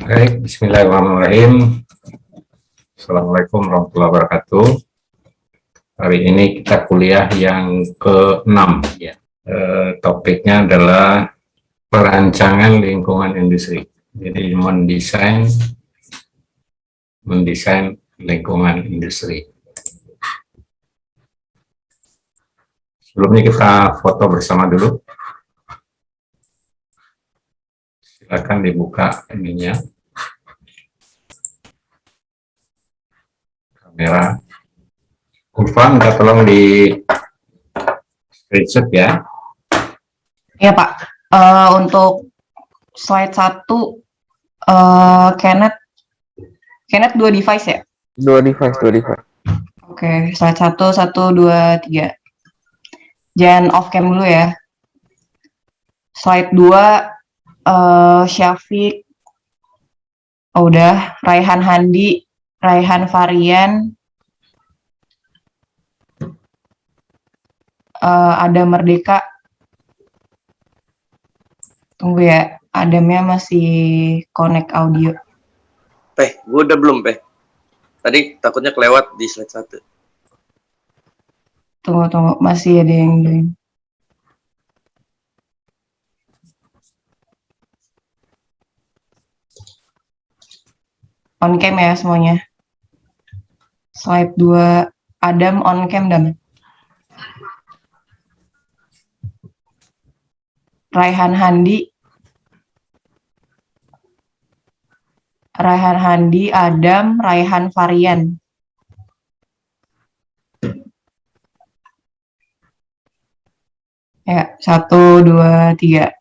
Baik, bismillahirrahmanirrahim. Assalamualaikum warahmatullahi wabarakatuh. Hari ini kita kuliah yang ke-6 ya. Topiknya adalah perancangan lingkungan industri. Jadi mendesain lingkungan industri. Sebelumnya kita foto bersama dulu. Silakan dibuka ininya. Kamera. Ulfa, minta tolong di screenshot ya. Iya Pak, untuk slide 1, Kenneth 2 device ya? 2 device. Oke, slide 1, 1, 2, 3. Jangan off cam dulu ya. Slide 2, Syafiq, udah, Raihan Handi, Raihan Varian, ada Merdeka. Tunggu ya, Adamnya masih connect audio. Gue udah belum, Tadi takutnya kelewat di slide 1. Tunggu, masih ada yang join. On cam ya semuanya. Slide 2, Adam on cam, Dam. Raihan Handi, Adam, Raihan Varian. Ya, 1, 2, 3.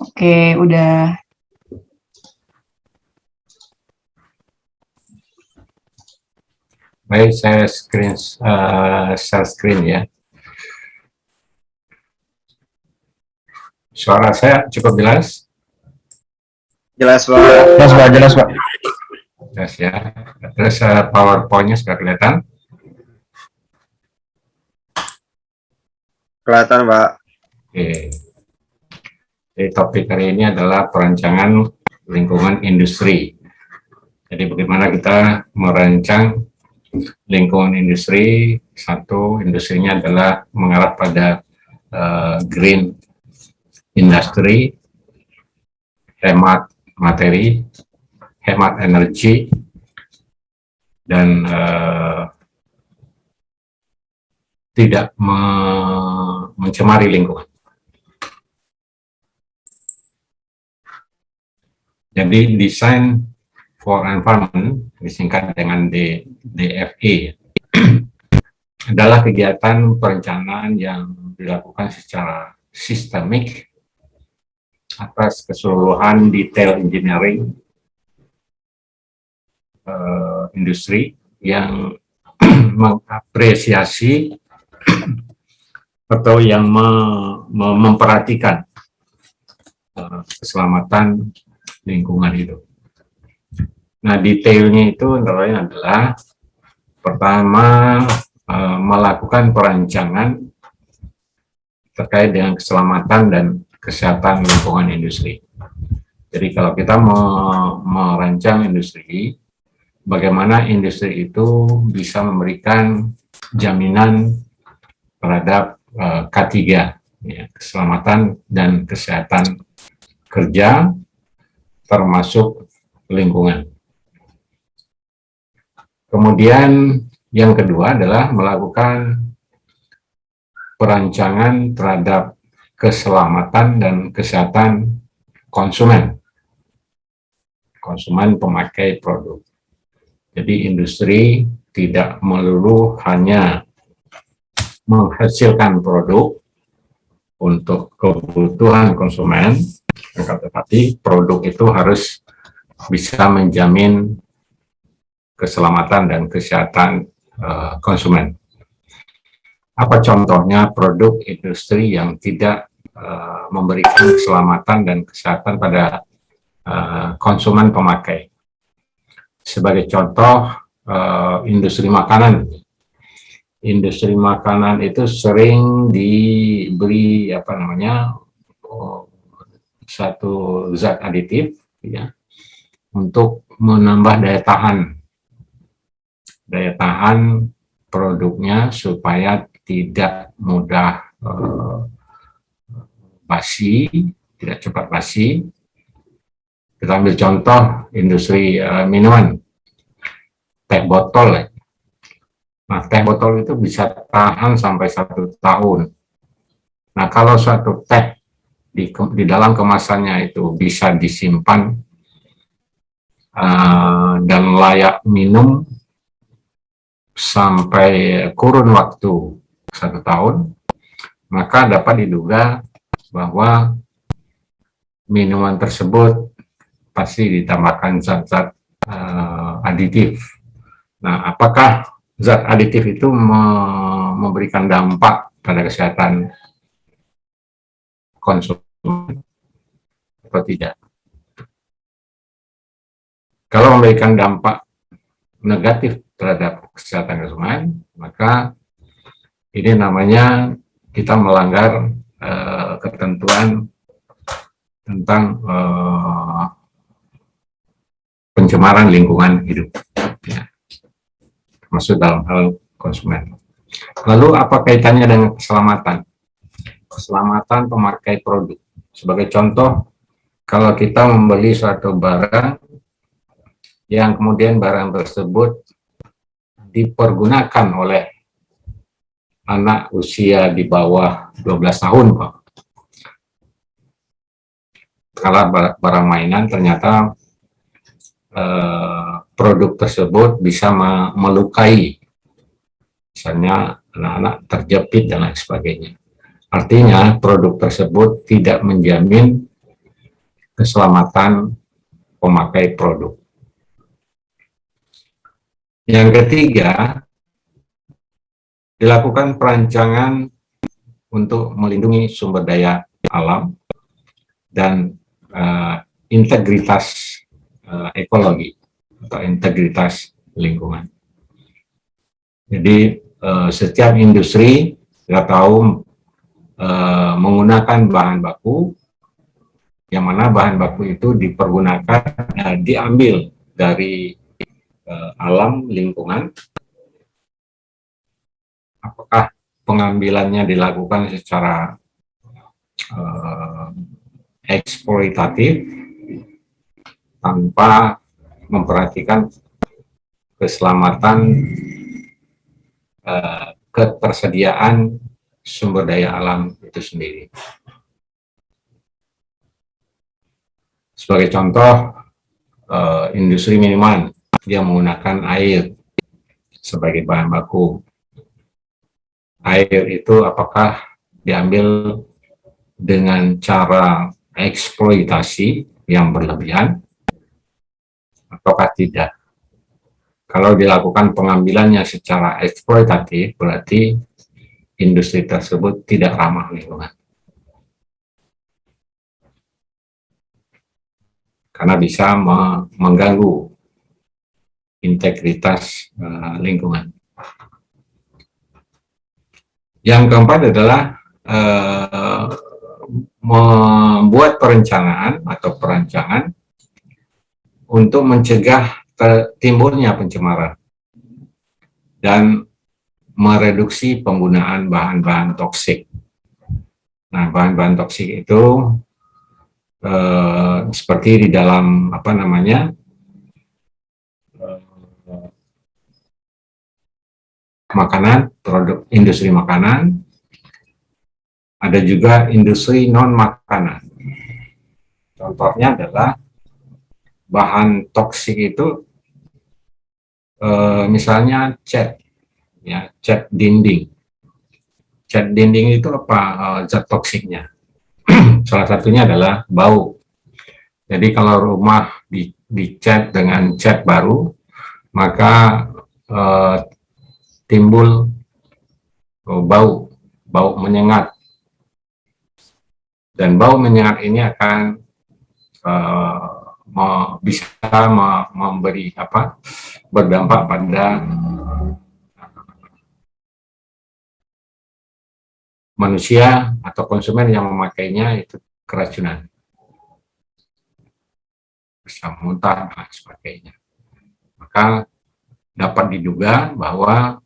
Oke, udah. Baik, saya share screen ya. Suara saya cukup jelas? Jelas, Pak. Jelas, Pak. Jelas ya. Terus PowerPoint-nya sudah kelihatan? Kelihatan, Pak. Oke. Jadi topik hari ini adalah perancangan lingkungan industri. Jadi bagaimana kita merancang lingkungan industri. Satu, industrinya adalah mengarah pada green industry, hemat materi, hemat energi, dan tidak mencemari lingkungan. Jadi design for environment, disingkat dengan DFE, adalah kegiatan perencanaan yang dilakukan secara sistemik atas keseluruhan detail engineering industri yang mengapresiasi atau yang memperhatikan keselamatan lingkungan hidup. Nah, detailnya itu antara lain adalah pertama melakukan perancangan terkait dengan keselamatan dan kesehatan lingkungan industri. Jadi kalau kita merancang industri, bagaimana industri itu bisa memberikan jaminan terhadap K3, ya, keselamatan dan kesehatan kerja, termasuk lingkungan. Kemudian yang kedua adalah melakukan perancangan terhadap keselamatan dan kesehatan konsumen pemakai produk. Jadi industri tidak melulu hanya menghasilkan produk untuk kebutuhan konsumen, tetapi produk itu harus bisa menjamin keselamatan dan kesehatan konsumen. Apa contohnya produk industri yang tidak memberikan keselamatan dan kesehatan pada konsumen pemakai? Sebagai contoh, industri makanan. Industri makanan itu sering dibeli satu zat aditif ya untuk menambah daya tahan produknya supaya tidak mudah basi, tidak cepat basi. Kita ambil contoh industri minuman, teh botol. Nah, teh botol itu bisa tahan sampai 1 tahun. Nah, kalau suatu teh di dalam kemasannya itu bisa disimpan dan layak minum sampai kurun waktu 1 tahun, maka dapat diduga bahwa minuman tersebut pasti ditambahkan zat-zat aditif. Nah, apakah zat aditif itu memberikan dampak pada kesehatan konsumen atau tidak? Kalau memberikan dampak negatif terhadap kesehatan konsumen, maka ini namanya kita melanggar ketentuan tentang pencemaran lingkungan hidup, ya, termasuk dalam hal konsumen. Lalu apa kaitannya dengan keselamatan? Keselamatan pemakai produk. Sebagai contoh, kalau kita membeli suatu barang yang kemudian barang tersebut dipergunakan oleh anak usia di bawah 12 tahun, Pak. Kalau barang mainan ternyata produk tersebut bisa melukai, misalnya anak-anak terjepit dan lain sebagainya. Artinya produk tersebut tidak menjamin keselamatan pemakai produk. Yang ketiga, dilakukan perancangan untuk melindungi sumber daya alam dan integritas ekologi atau integritas lingkungan. Jadi setiap industri kita tahu menggunakan bahan baku, yang mana bahan baku itu dipergunakan diambil dari alam lingkungan. Apakah pengambilannya dilakukan secara eksploitatif tanpa memperhatikan keselamatan ketersediaan sumber daya alam itu sendiri. Sebagai contoh, industri minuman yang menggunakan air sebagai bahan baku. Air itu apakah diambil dengan cara eksploitasi yang berlebihan ataukah tidak? Kalau dilakukan pengambilannya secara eksploitatif, berarti industri tersebut tidak ramah lingkungan. Karena bisa mengganggu integritas lingkungan. Yang keempat adalah membuat perencanaan atau perancangan untuk mencegah timbulnya pencemaran dan mereduksi penggunaan bahan-bahan toksik. Nah, bahan-bahan toksik itu seperti di dalam makanan, produk industri makanan, ada juga industri non makanan. Contohnya adalah bahan toksik itu misalnya cat, ya, cat dinding. Cat dinding itu apa zat toksiknya? Salah satunya adalah bau. Jadi kalau rumah dicat dengan cat baru, maka timbul bau menyengat. Dan bau menyengat ini akan bisa memberi berdampak pada manusia atau konsumen yang memakainya itu keracunan. bisa muntah dan sebagainya. Maka dapat diduga bahwa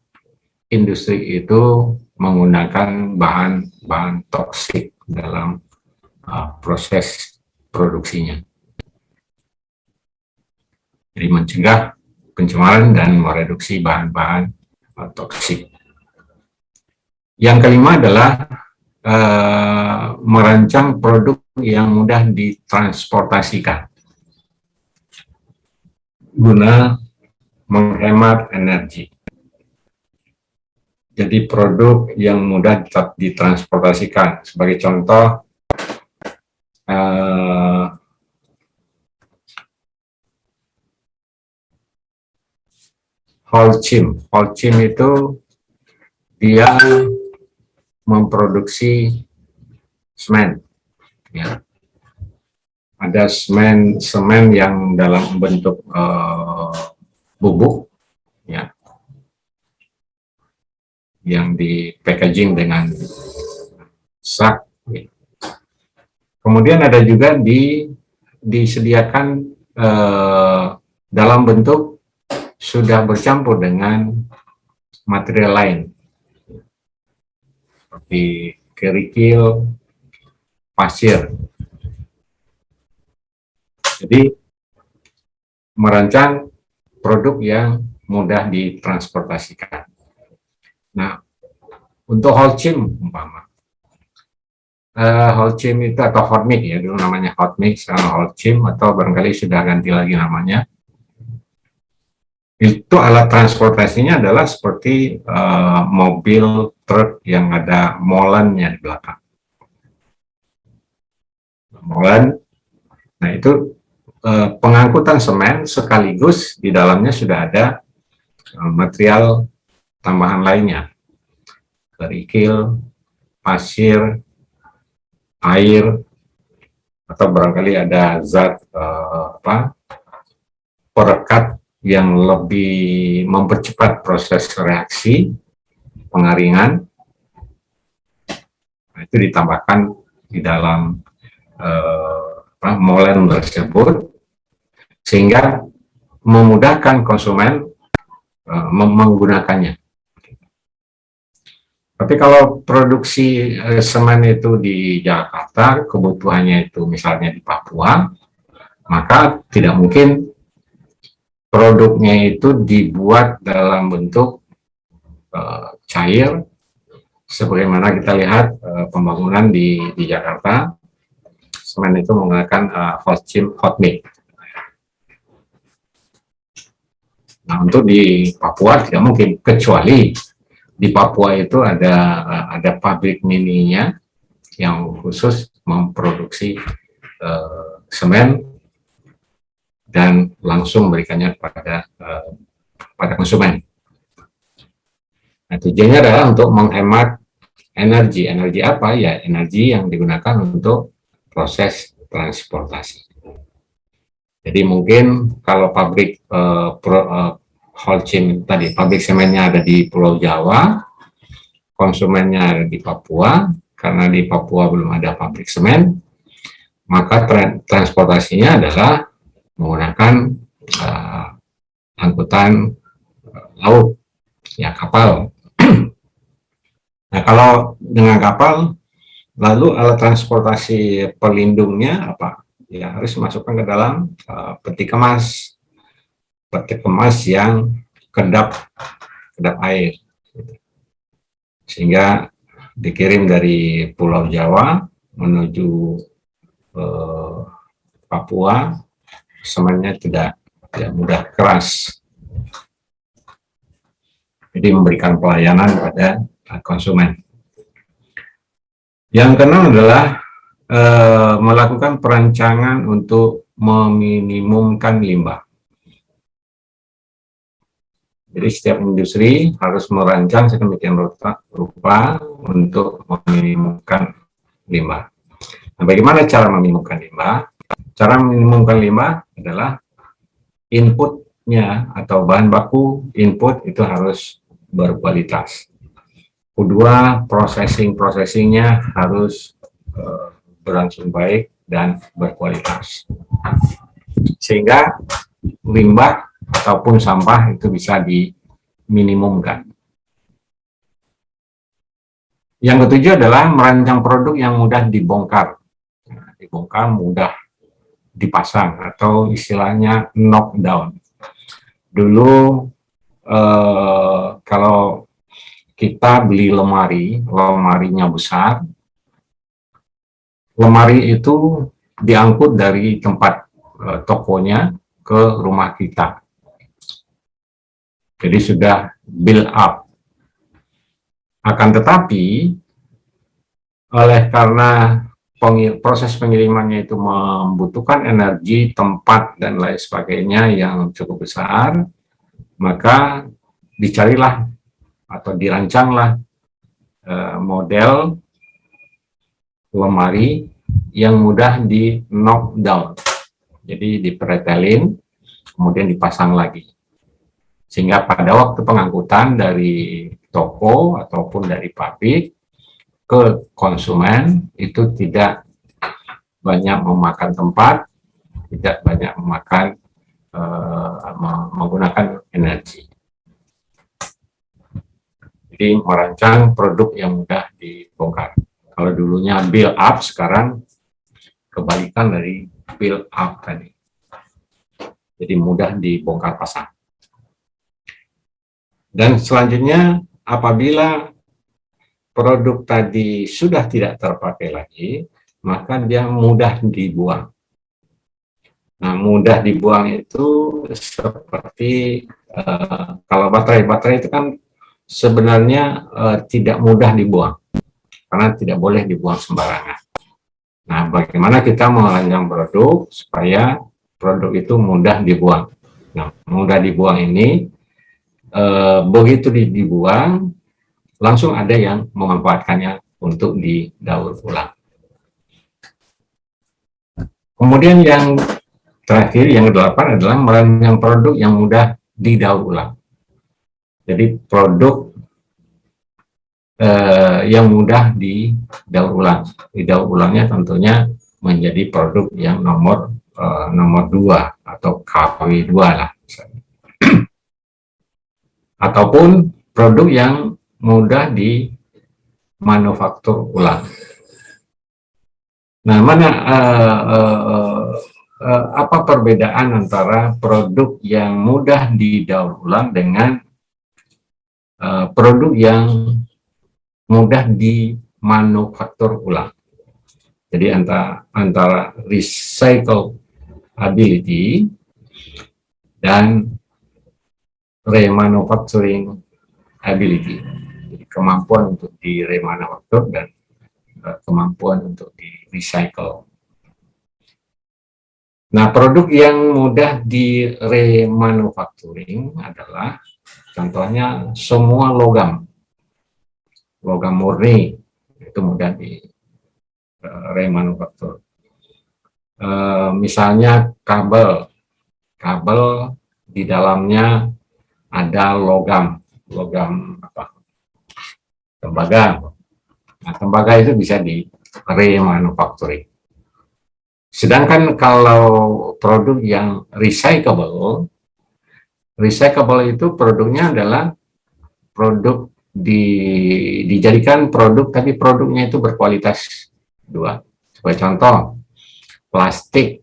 industri itu menggunakan bahan toksik dalam proses produksinya. Jadi mencegah pencemaran dan mereduksi bahan-bahan toksik. Yang kelima adalah merancang produk yang mudah ditransportasikan guna menghemat energi. Jadi produk yang mudah ditransportasikan, sebagai contoh Holcim. Holcim itu dia memproduksi semen, ya. Ada semen yang dalam bentuk bubuk, ya, yang di packaging dengan sak. Kemudian ada juga disediakan dalam bentuk sudah bercampur dengan material lain, seperti kerikil, pasir. Jadi merancang produk yang mudah ditransportasikan. Nah, untuk Holcim umpama, Holcim itu atau Hotmix ya, dulu namanya Hotmix, sekarang Holcim atau barangkali sudah ganti lagi namanya. Itu alat transportasinya adalah seperti mobil truk yang ada molennya di belakang. Molen, nah itu pengangkutan semen sekaligus di dalamnya sudah ada material tambahan lainnya, kerikil, pasir, air, atau barangkali ada zat perekat yang lebih mempercepat proses reaksi pengaringan. Nah, itu ditambahkan di dalam molen tersebut sehingga memudahkan konsumen menggunakannya. Tapi kalau produksi semen itu di Jakarta, kebutuhannya itu misalnya di Papua, maka tidak mungkin produknya itu dibuat dalam bentuk cair, sebagaimana kita lihat pembangunan di Jakarta, semen itu menggunakan Holcim Hotmix. Nah, untuk di Papua tidak mungkin, kecuali di Papua itu ada pabrik mininya yang khusus memproduksi semen dan langsung memberikannya kepada konsumen. Nah, tujuannya adalah untuk menghemat energi. Energi apa? Ya, energi yang digunakan untuk proses transportasi. Jadi mungkin kalau pabrik Holcim tadi, pabrik semennya ada di Pulau Jawa, konsumennya ada di Papua, karena di Papua belum ada pabrik semen, maka transportasinya adalah menggunakan angkutan laut, ya, kapal. Nah, kalau dengan kapal, lalu alat transportasi pelindungnya apa? Ya, harus masukkan ke dalam peti kemas yang kedap air, sehingga dikirim dari Pulau Jawa menuju Papua. Semennya tidak mudah keras, jadi memberikan pelayanan pada konsumen. Yang keenam adalah melakukan perancangan untuk meminimumkan limbah. Jadi setiap industri harus merancang sedemikian rupa untuk meminimumkan limbah. Nah, bagaimana cara meminimumkan limbah? Cara meminimumkan limbah adalah inputnya atau bahan baku input itu harus berkualitas. Kedua, prosesingnya harus berlangsung baik dan berkualitas. sehingga limbah ataupun sampah itu bisa diminimumkan. Yang ketujuh adalah merancang produk yang mudah dibongkar. Nah, dibongkar mudah dipasang atau istilahnya knockdown. Dulu kalau kita beli lemarinya besar, lemari itu diangkut dari tempat tokonya ke rumah kita. Jadi sudah build up. Akan tetapi, karena proses pengirimannya itu membutuhkan energi, tempat, dan lain sebagainya yang cukup besar, maka dicarilah atau dirancanglah model lemari yang mudah di knockdown. Jadi dipretelin, kemudian dipasang lagi. Sehingga pada waktu pengangkutan dari toko ataupun dari pabrik ke konsumen itu tidak banyak memakan tempat, tidak banyak menggunakan energi. Jadi merancang produk yang mudah dibongkar. Kalau dulunya build up, sekarang kebalikan dari build up tadi. Jadi mudah dibongkar pasang. Dan selanjutnya, apabila produk tadi sudah tidak terpakai lagi, maka dia mudah dibuang. Nah, mudah dibuang itu seperti kalau baterai itu kan sebenarnya tidak mudah dibuang, karena tidak boleh dibuang sembarangan. Nah, bagaimana kita merancang produk supaya produk itu mudah dibuang? Nah, mudah dibuang ini, begitu dibuang, langsung ada yang memanfaatkannya untuk didaur ulang. Kemudian yang terakhir, yang ke-8 adalah merancang produk yang mudah didaur ulang. Jadi produk yang mudah didaur ulang. Didaur ulangnya tentunya menjadi produk yang nomor 2 atau KW2 lah. Ataupun produk yang mudah dimanufaktur ulang. Nah, apa perbedaan antara produk yang mudah didaur ulang dengan produk yang mudah dimanufaktur ulang? Jadi antara recyclability dan remanufacturing ability. Jadi kemampuan untuk diremanufaktur dan kemampuan untuk di-recycle. Nah, produk yang mudah di-remanufacturing adalah contohnya semua logam murni itu mudah di-remanufaktur. Misalnya kabel di dalamnya ada logam tembaga. Nah, tembaga itu bisa di-remanufacturing. Sedangkan kalau produk yang recyclable itu produknya adalah produk dijadikan produk, tapi produknya itu berkualitas 2. Sebagai contoh, plastik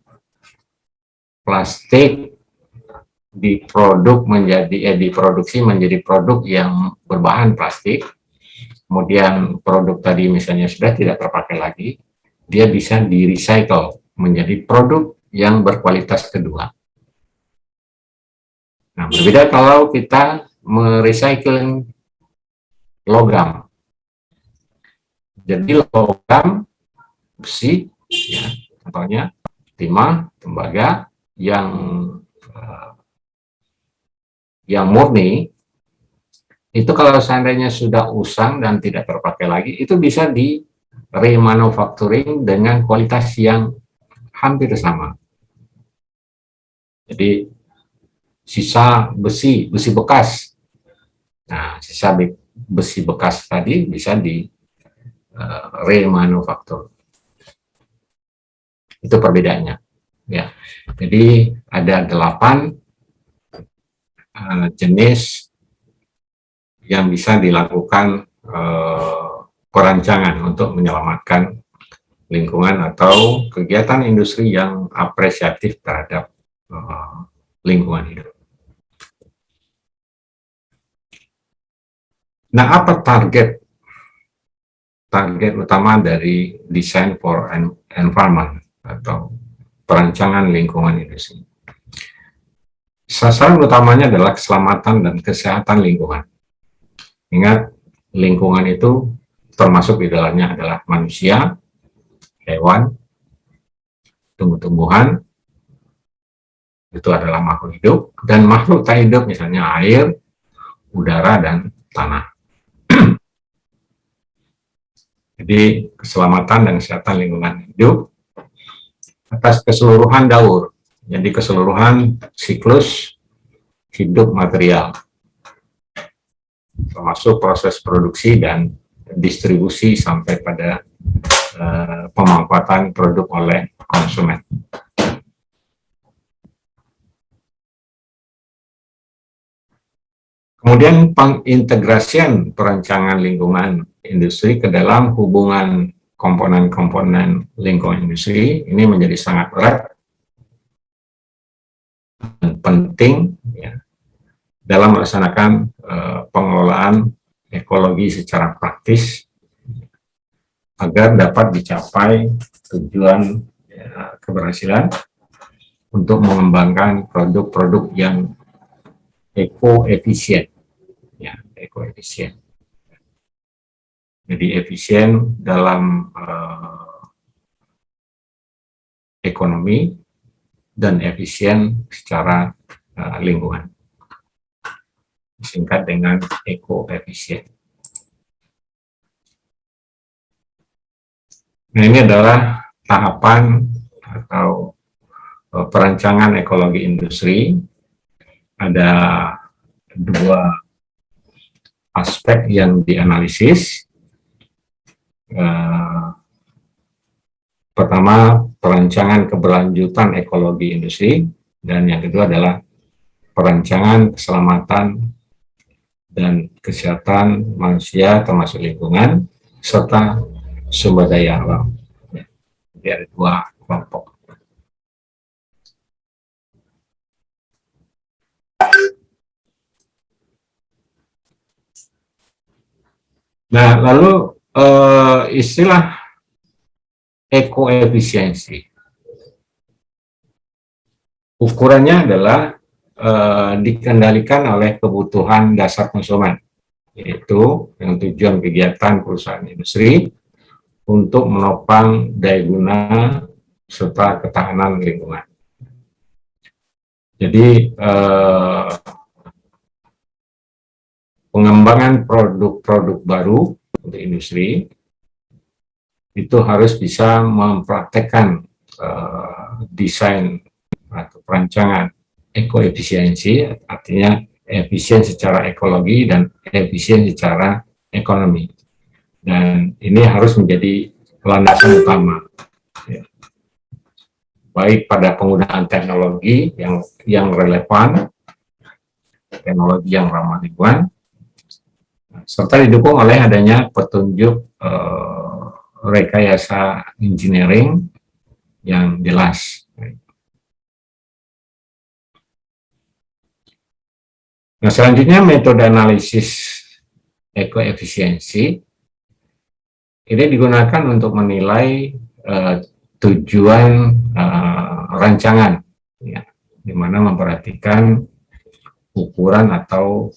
diproduksi menjadi produk yang berbahan plastik. Kemudian produk tadi misalnya sudah tidak terpakai lagi, dia bisa di-recycle menjadi produk yang berkualitas kedua. Nah, berbeda kalau kita merecycling logam. Jadi logam, besi, ya, contohnya timah, tembaga yang murni, itu kalau seandainya sudah usang dan tidak terpakai lagi, itu bisa di remanufacturing dengan kualitas yang hampir sama. Jadi sisa besi bekas. Nah, sisa besi bekas tadi bisa di remanufaktur. Itu perbedaannya. ya. Jadi ada 8 jenis yang bisa dilakukan perancangan untuk menyelamatkan lingkungan atau kegiatan industri yang apresiatif terhadap lingkungan hidup. Nah, apa target utama dari design for environment atau perancangan lingkungan industri? Sasaran utamanya adalah keselamatan dan kesehatan lingkungan. Ingat, lingkungan itu termasuk di dalamnya adalah manusia, hewan, tumbuh-tumbuhan, itu adalah makhluk hidup, dan makhluk tak hidup misalnya air, udara, dan tanah. Jadi keselamatan dan kesehatan lingkungan hidup atas keseluruhan daur, jadi keseluruhan siklus hidup material, termasuk proses produksi dan distribusi sampai pada pemanfaatan produk oleh konsumen. Kemudian pengintegrasian perancangan lingkungan industri ke dalam hubungan komponen-komponen lingkungan industri ini menjadi sangat berat dan penting ya, dalam melaksanakan pengelolaan ekologi secara praktis agar dapat dicapai tujuan ya, keberhasilan untuk mengembangkan produk-produk yang ekoefisien, ya, ekoefisien. Jadi efisien dalam ekonomi dan efisien secara lingkungan. Disingkat dengan ekoefisien. Nah, ini adalah tahapan atau perancangan ekologi industri. Ada 2 aspek yang dianalisis. Pertama, perancangan keberlanjutan ekologi industri, dan yang kedua adalah perancangan keselamatan dan kesehatan manusia termasuk lingkungan serta sumber daya alam. Jadi ada 2 kelompok. Nah, lalu istilah ekoefisiensi. Ukurannya adalah dikendalikan oleh kebutuhan dasar konsumen, yaitu yang tujuan kegiatan perusahaan industri untuk menopang daya guna serta ketahanan lingkungan. Jadi pengembangan produk-produk baru untuk industri itu harus bisa mempraktekkan desain atau perancangan ekoefisiensi, artinya efisien secara ekologi dan efisien secara ekonomi. Dan ini harus menjadi landasan utama, ya, baik pada penggunaan teknologi yang relevan, teknologi yang ramah lingkungan, serta didukung oleh adanya petunjuk rekayasa engineering yang jelas. Nah, selanjutnya metode analisis ekoefisiensi ini digunakan untuk menilai tujuan rancangan, ya, di mana memperhatikan ukuran atau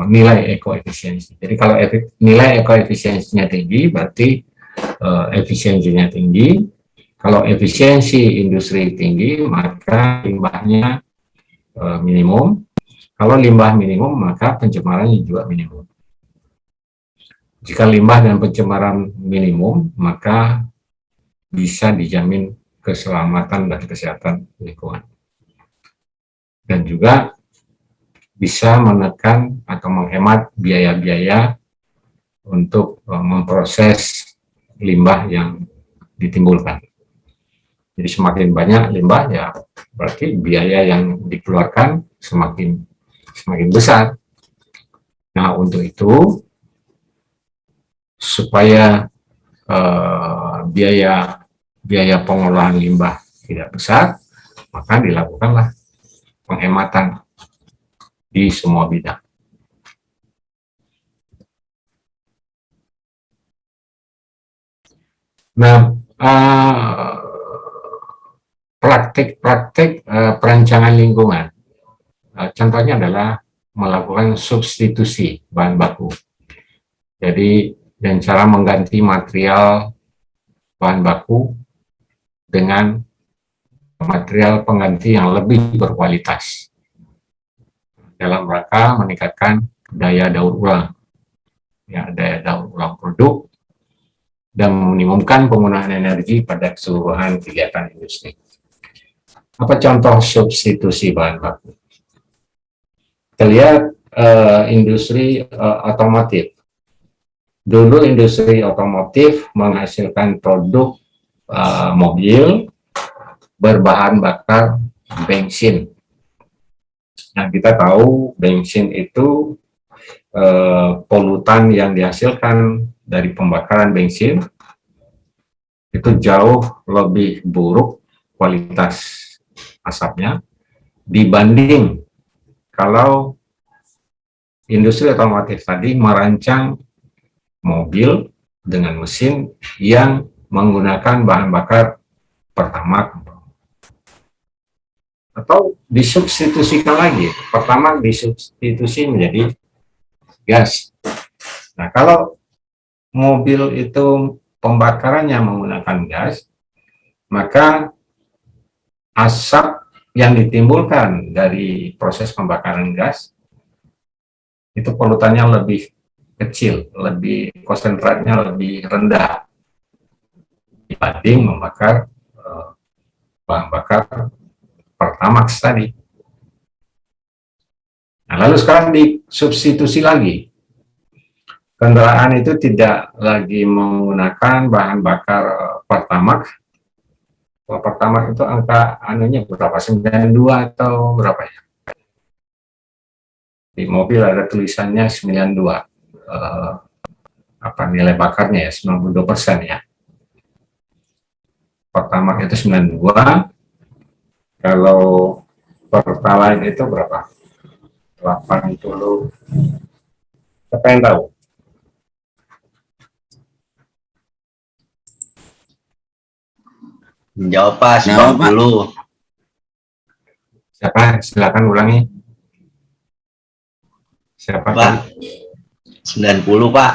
nilai ekoefisiensi. Jadi kalau nilai ekoefisiensinya tinggi, berarti efisiensinya tinggi. Kalau efisiensi industri tinggi, maka limbahnya minimum. Kalau limbah minimum, maka pencemarannya juga minimum. Jika limbah dan pencemaran minimum, maka bisa dijamin keselamatan dan kesehatan lingkungan. Dan juga bisa menekan atau menghemat biaya-biaya untuk memproses limbah yang ditimbulkan. Jadi semakin banyak limbah ya berarti biaya yang dikeluarkan semakin besar. Nah, untuk itu supaya biaya pengolahan limbah tidak besar, maka dilakukanlah penghematan di semua bidang. Nah, praktik-praktik perancangan lingkungan, contohnya adalah melakukan substitusi bahan baku. Jadi, dengan cara mengganti material bahan baku dengan material pengganti yang lebih berkualitas dalam rangka meningkatkan daya daur ulang, ya, daya daur ulang produk dan meminimumkan penggunaan energi pada keseluruhan kegiatan industri. Apa contoh substitusi bahan baku? Kita lihat industri otomotif. Dulu industri otomotif menghasilkan produk mobil berbahan bakar bensin. Nah, kita tahu bensin itu polutan yang dihasilkan dari pembakaran bensin itu jauh lebih buruk kualitas asapnya dibanding kalau industri otomotif tadi merancang mobil dengan mesin yang menggunakan bahan bakar Pertamax, atau disubstitusikan lagi, Pertamax disubstitusi menjadi gas. Nah, kalau mobil itu pembakarannya menggunakan gas, maka asap yang ditimbulkan dari proses pembakaran gas itu polutannya lebih kecil, lebih konsentratnya lebih rendah dibanding membakar bahan bakar Pertamax tadi. Nah, lalu sekarang disubstitusi lagi. Kendaraan itu tidak lagi menggunakan bahan bakar Pertamax. Pertamax itu angka anunya berapa? 92 atau berapa ya? Di mobil ada tulisannya 92. Apa nilai bakarnya ya? 92% ya. Pertamax itu 92. Kalau Pertalite itu berapa? 80. Siapa yang tahu? Jawab Pak, 90. Siapa? Silakan ulangi. Siapa? Pak, 90 Pak.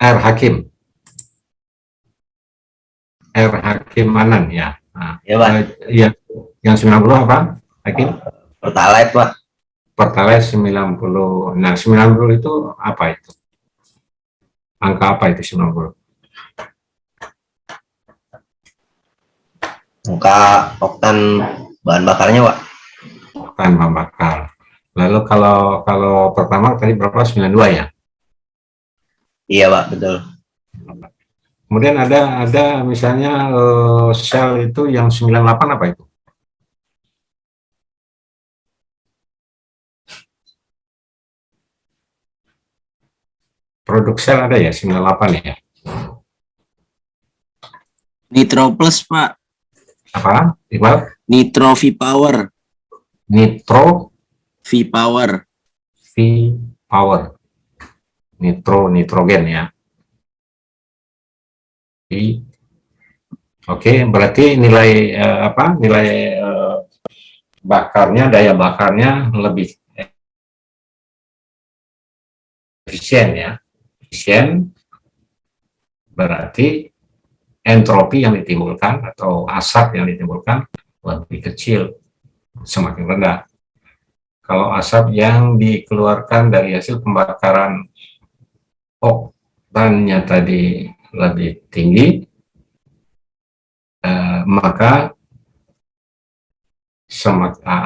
R. Hakim. R. Hakim Manan ya. Nah, Ya Pak. Iya. Yang 90 apa? Hakim? Pertalite Pak. Pertalite 90. Nah, 90 itu apa itu? Angka apa itu 90? Angka oktan bahan bakarnya Pak. Oktan bahan bakar. Lalu kalau pertama tadi berapa? 92 ya? Iya Pak, betul. Kemudian ada misalnya sel itu yang 98 apa itu? Produk sel ada ya 98 ya? Nitro Plus, Pak. Apa? Iqbal? Nitro V-Power. Nitro V-Power. V-Power. Nitrogen ya. Oke, berarti nilai nilai bakarnya, daya bakarnya lebih efisien ya. Efisien berarti entropi yang ditimbulkan atau asap yang ditimbulkan lebih kecil, semakin rendah. Kalau asap yang dikeluarkan dari hasil pembakaran oktannya tadi lebih tinggi, maka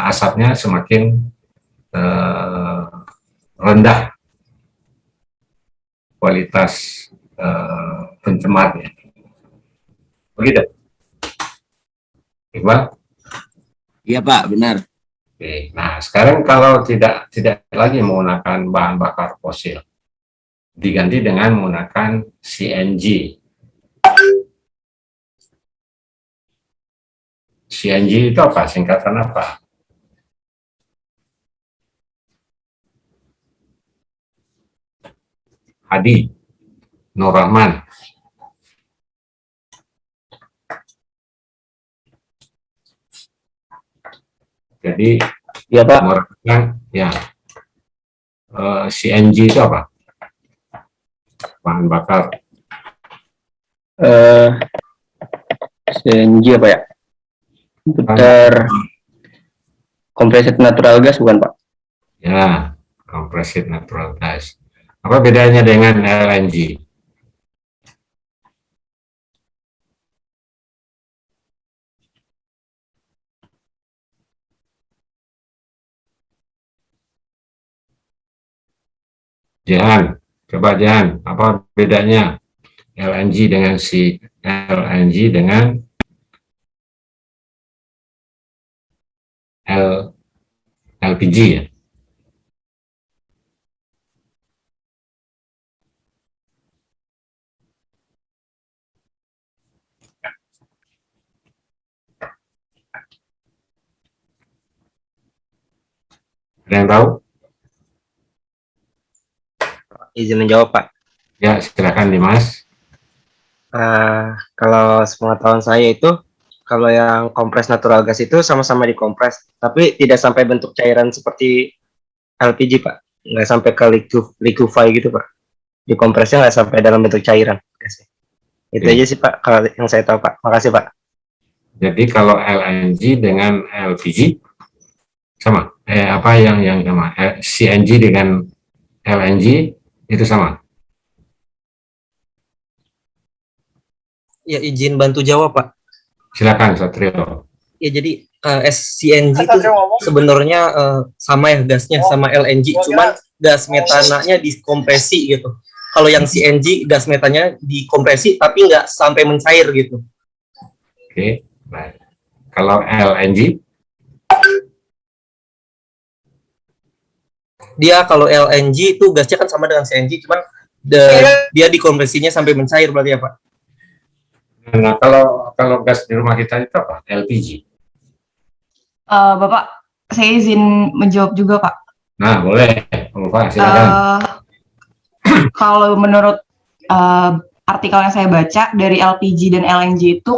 asapnya semakin rendah kualitas pencemarnya. Begitu. Iqbal? Iya Pak, benar. Oke. Nah, sekarang kalau tidak lagi menggunakan bahan bakar fosil, diganti dengan menggunakan CNG. CNG itu apa? Singkatan apa? Hadi Nur Rahman. Jadi Iya Pak. menggunakan ya CNG itu apa? Bahan bakar Eh, CNG apa ya? Putar compressed natural gas bukan Pak? ya, compressed natural gas. Apa bedanya dengan LNG? Coba Jahan, apa bedanya LNG dengan LNG dengan LPG ya? Ada yang tahu? Izin menjawab, Pak. Ya, silakan Dimas. Kalau sepengetahuan saya itu, kalau yang kompres natural gas itu sama-sama dikompres, tapi tidak sampai bentuk cairan seperti LPG, Pak. Nggak sampai ke liquefy gitu, Pak. Dikompresnya nggak sampai dalam bentuk cairan gasnya. Itu Oke. aja sih, Pak, kalau yang saya tahu, Pak. Makasih, Pak. Jadi kalau LNG dengan LPG sama? Apa yang sama? CNG dengan LNG itu sama? Ya, izin bantu jawab, Pak. Silakan Satrio. Ya, jadi SCNG itu sebenarnya sama ya gasnya sama LNG, cuman gas metananya dikompresi gitu. Kalau yang CNG gas metannya dikompresi tapi nggak sampai mencair gitu. Oke, baik. Kalau LNG? Dia kalau LNG itu gasnya kan sama dengan CNG, cuman dia dikompresinya sampai mencair berarti ya, Pak? Nah, kalau gas di rumah kita itu apa? LPG. Bapak, saya izin menjawab juga, Pak. Nah, boleh. Pak, silakan. Kalau menurut artikel yang saya baca, dari LPG dan LNG itu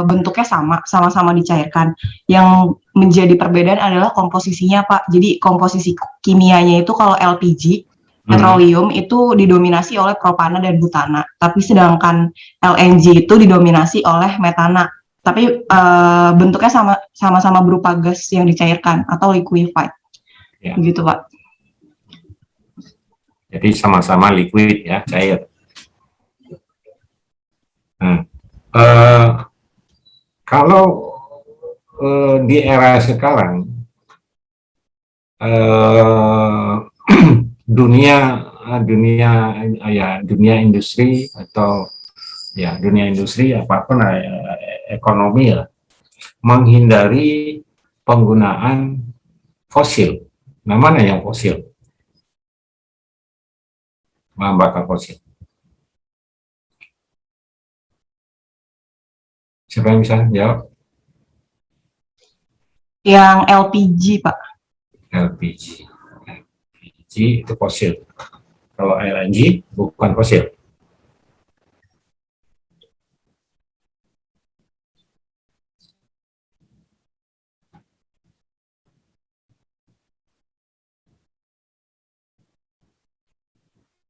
bentuknya sama-sama dicairkan. Yang menjadi perbedaan adalah komposisinya, Pak. Jadi komposisi kimianya itu kalau LPG, petroleum itu didominasi oleh propana dan butana. Tapi sedangkan LNG itu didominasi oleh metana. Tapi bentuknya sama-sama berupa gas yang dicairkan atau liquefied. Ya. Begitu, Pak. Jadi sama-sama liquid ya, cair. Nah, kalau di era sekarang dunia industri atau ya dunia industri apapun ekonomi ya, menghindari penggunaan fosil. Nah, mana yang fosil? Bahan bakar fosil. Siapa yang bisa jawab? Yang LPG, Pak. LPG. LPG itu fosil. Kalau LNG bukan fosil.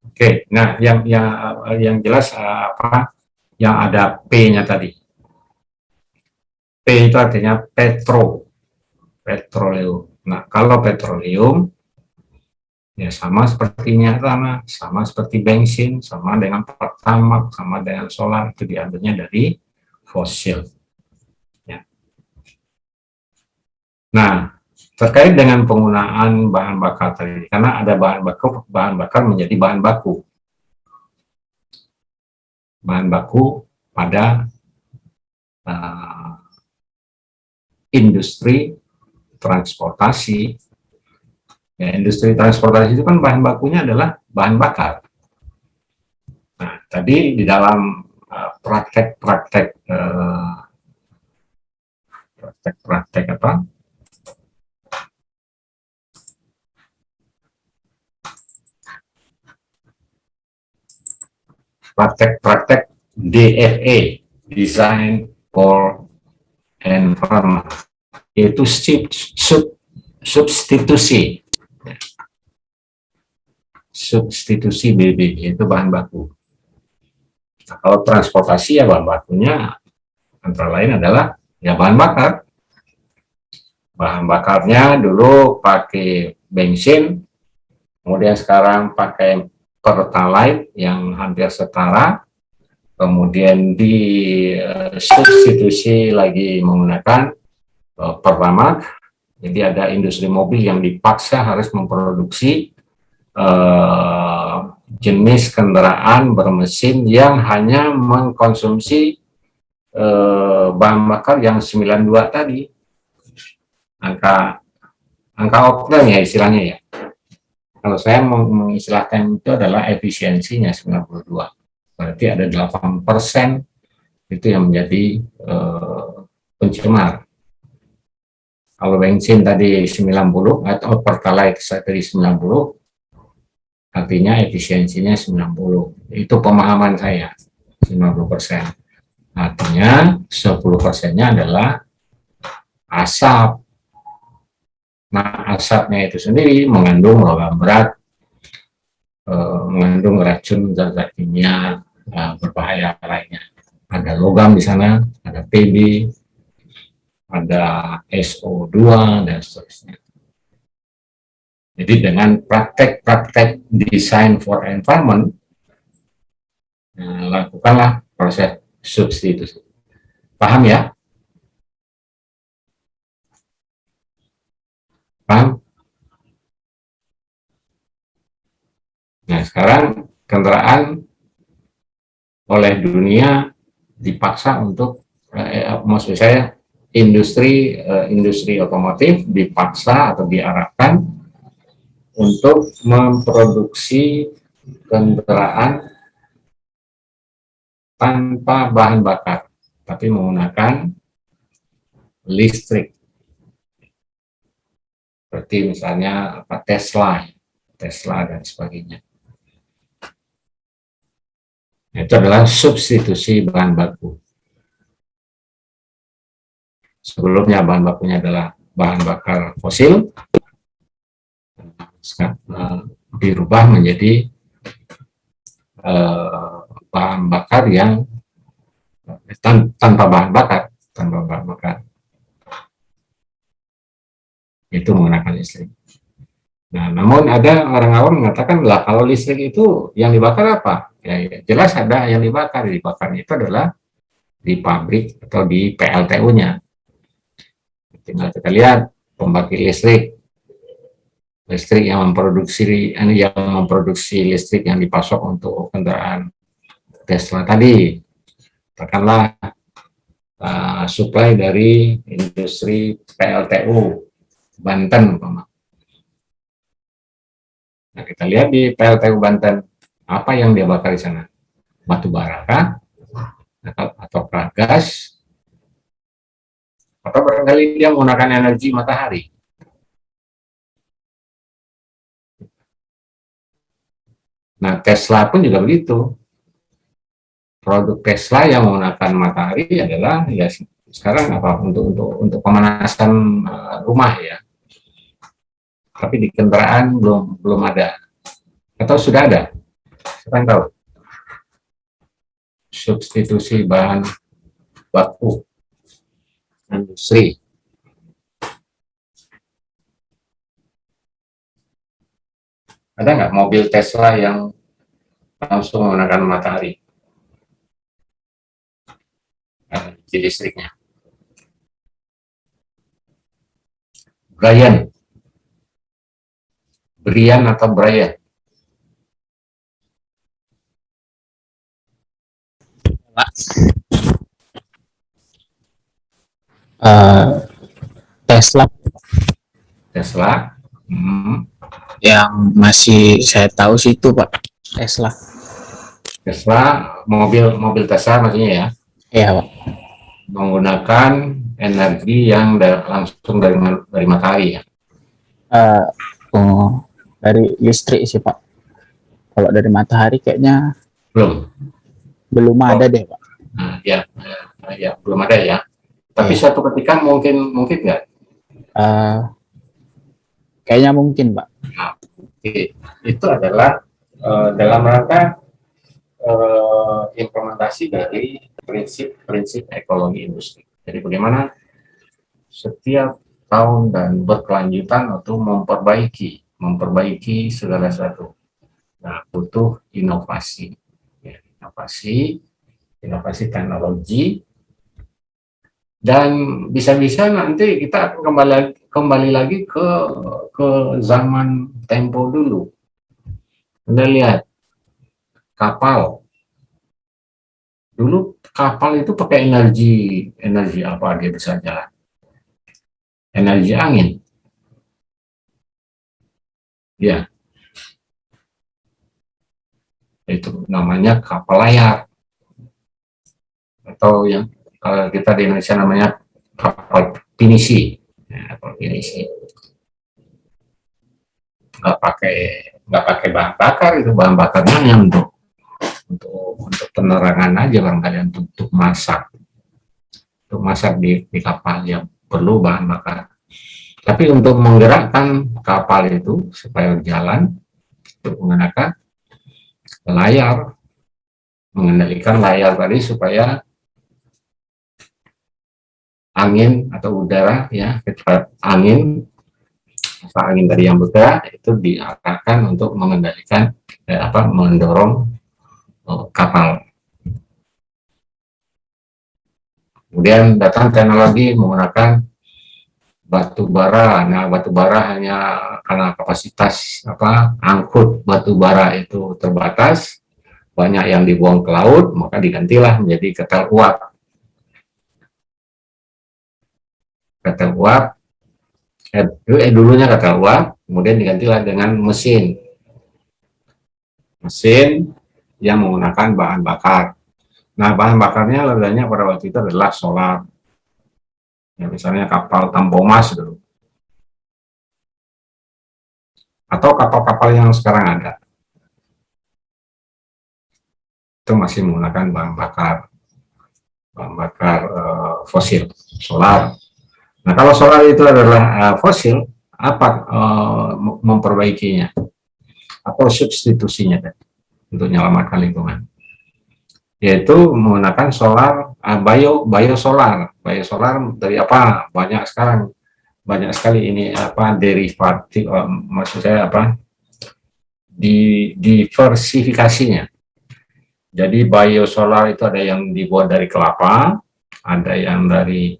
Oke, nah yang jelas apa yang ada P-nya tadi. P itu artinya petroleum. Nah, kalau petroleum ya sama sepertinya sama seperti bensin, sama dengan pertamax, sama dengan solar, itu diambilnya dari fosil. Ya. Nah, terkait dengan penggunaan bahan bakar tadi, karena ada bahan bakar menjadi bahan baku pada industri transportasi. Ya, industri transportasi itu kan bahan bakunya adalah bahan bakar. Nah, tadi di dalam praktek-praktek apa? Praktek-praktek DFE, Design for Environment, yaitu substitusi BB, yaitu bahan baku. Nah, kalau transportasi ya bahan bakunya antara lain adalah ya bahan bakar. Bahan bakarnya dulu pakai bensin, kemudian sekarang pakai pertalite yang hampir setara, kemudian substitusi lagi menggunakan pertamax. Jadi ada industri mobil yang dipaksa harus memproduksi jenis kendaraan bermesin yang hanya mengkonsumsi bahan bakar yang 92 tadi, angka oktan ya istilahnya ya. Kalau saya mengistilahkan itu adalah efisiensinya 92, berarti ada 8% itu yang menjadi pencemar. Kalau bensin tadi 90 atau pertalite tadi 90, artinya efisiensinya 90. Itu pemahaman saya, 90%. Artinya 10%-nya adalah asap. Nah, asapnya itu sendiri mengandung logam berat, mengandung racun zat kimia berbahaya lainnya. Ada logam di sana, ada Pb, ada SO2 dan seterusnya. Jadi dengan praktek-praktek design for environment, lakukanlah proses substitusi. Paham ya? Paham? Nah, sekarang kendaraan oleh dunia dipaksa untuk, maksud saya, industri otomotif dipaksa atau diarahkan untuk memproduksi kendaraan tanpa bahan bakar, tapi menggunakan listrik. Seperti misalnya Tesla dan sebagainya. Itu adalah substitusi bahan baku. Sebelumnya bahan bakunya adalah bahan bakar fosil, dirubah menjadi bahan bakar yang tanpa bahan bakar, itu menggunakan listrik. Nah, namun ada orang awam mengatakan, lah kalau listrik itu yang dibakar apa? Ya, jelas ada yang dibakar. Dibakarnya itu adalah di pabrik atau di PLTU-nya. Tinggal kita lihat pembangkit listrik yang memproduksi listrik yang dipasok untuk kendaraan Tesla tadi, katakanlah suplai dari industri PLTU Banten. Nah, kita lihat di PLTU Banten, apa yang dia bakar di sana? Batu bara kah? Atau gas? Atau barangkali dia menggunakan energi matahari? Nah, Tesla pun juga begitu. Produk Tesla yang menggunakan matahari adalah ya sekarang apa untuk pemanasan rumah ya. Tapi di kendaraan belum ada, atau sudah ada. Siapa yang tahu? Substitusi bahan baku industri. Ada nggak mobil Tesla yang langsung menggunakan matahari? Energi listriknya. Brian atau Brian? Tesla Tesla. yang masih saya tahu sih itu Pak, Tesla. Tesla, mobil Tesla maksudnya ya, Iya Pak. menggunakan energi yang langsung dari matahari ya. Oh, dari listrik sih Pak. Kalau dari matahari kayaknya belum ada deh Pak. Nah, ya, belum ada ya. Tapi suatu ketika mungkin nggak? Kayaknya mungkin Pak. Nah, itu adalah dalam rangka implementasi dari prinsip ekologi industri. Jadi bagaimana setiap tahun dan berkelanjutan untuk memperbaiki segala sesuatu. Nah, butuh inovasi, ya, inovasi teknologi, dan bisa-bisa nanti kita akan kembali lagi ke zaman tempo dulu. Anda lihat kapal. Dulu kapal itu pakai energi apa dia bisa jalan? Energi angin. Ya. Itu namanya kapal layar. Atau yang kalau kita di Indonesia namanya kapal pinisi. Ya, kapal pinisi. Nggak pakai bahan bakar, itu bahan bakarnya hanya untuk penerangan aja barangkali, untuk masak di kapal yang perlu bahan bakar. Tapi untuk menggerakkan kapal itu supaya jalan, untuk menggunakan layar, mengendalikan layar tadi supaya angin atau udara ya, ketika angin tadi yang bergerak itu diarahkan untuk mengendalikan mendorong kapal. Kemudian datang teknologi menggunakan batu bara. Nah, batu bara hanya karena kapasitas angkut batu bara itu terbatas, banyak yang dibuang ke laut, maka digantilah menjadi ketel uap. Ketel uap, dulunya ketel uap, kemudian digantilah dengan mesin yang menggunakan bahan bakar. Nah, bahan bakarnya levelnya pada waktu itu adalah solar. Ya, misalnya kapal Tampomas dulu. Atau kapal-kapal yang sekarang ada. Itu masih menggunakan bahan bakar fosil, solar. Nah, kalau solar itu adalah fosil, apa memperbaikinya? Atau substitusinya untuk menyelamatkan lingkungan? Yaitu menggunakan solar, biosolar. Biosolar dari apa? Banyak sekali ini derivatif, maksud saya diversifikasinya. Jadi biosolar itu ada yang dibuat dari kelapa, ada yang dari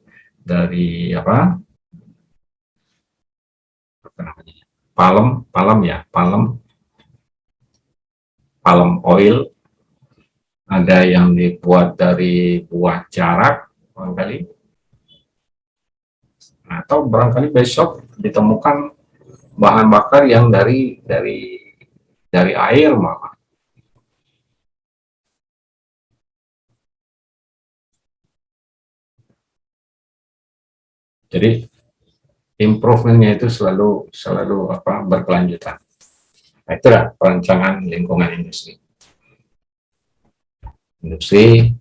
palm oil, ada yang dibuat dari buah jarak barangkali, atau barangkali besok ditemukan bahan bakar yang dari air malah. Jadi improvementnya itu selalu berkelanjutan. Nah, itulah perancangan lingkungan industri. Industri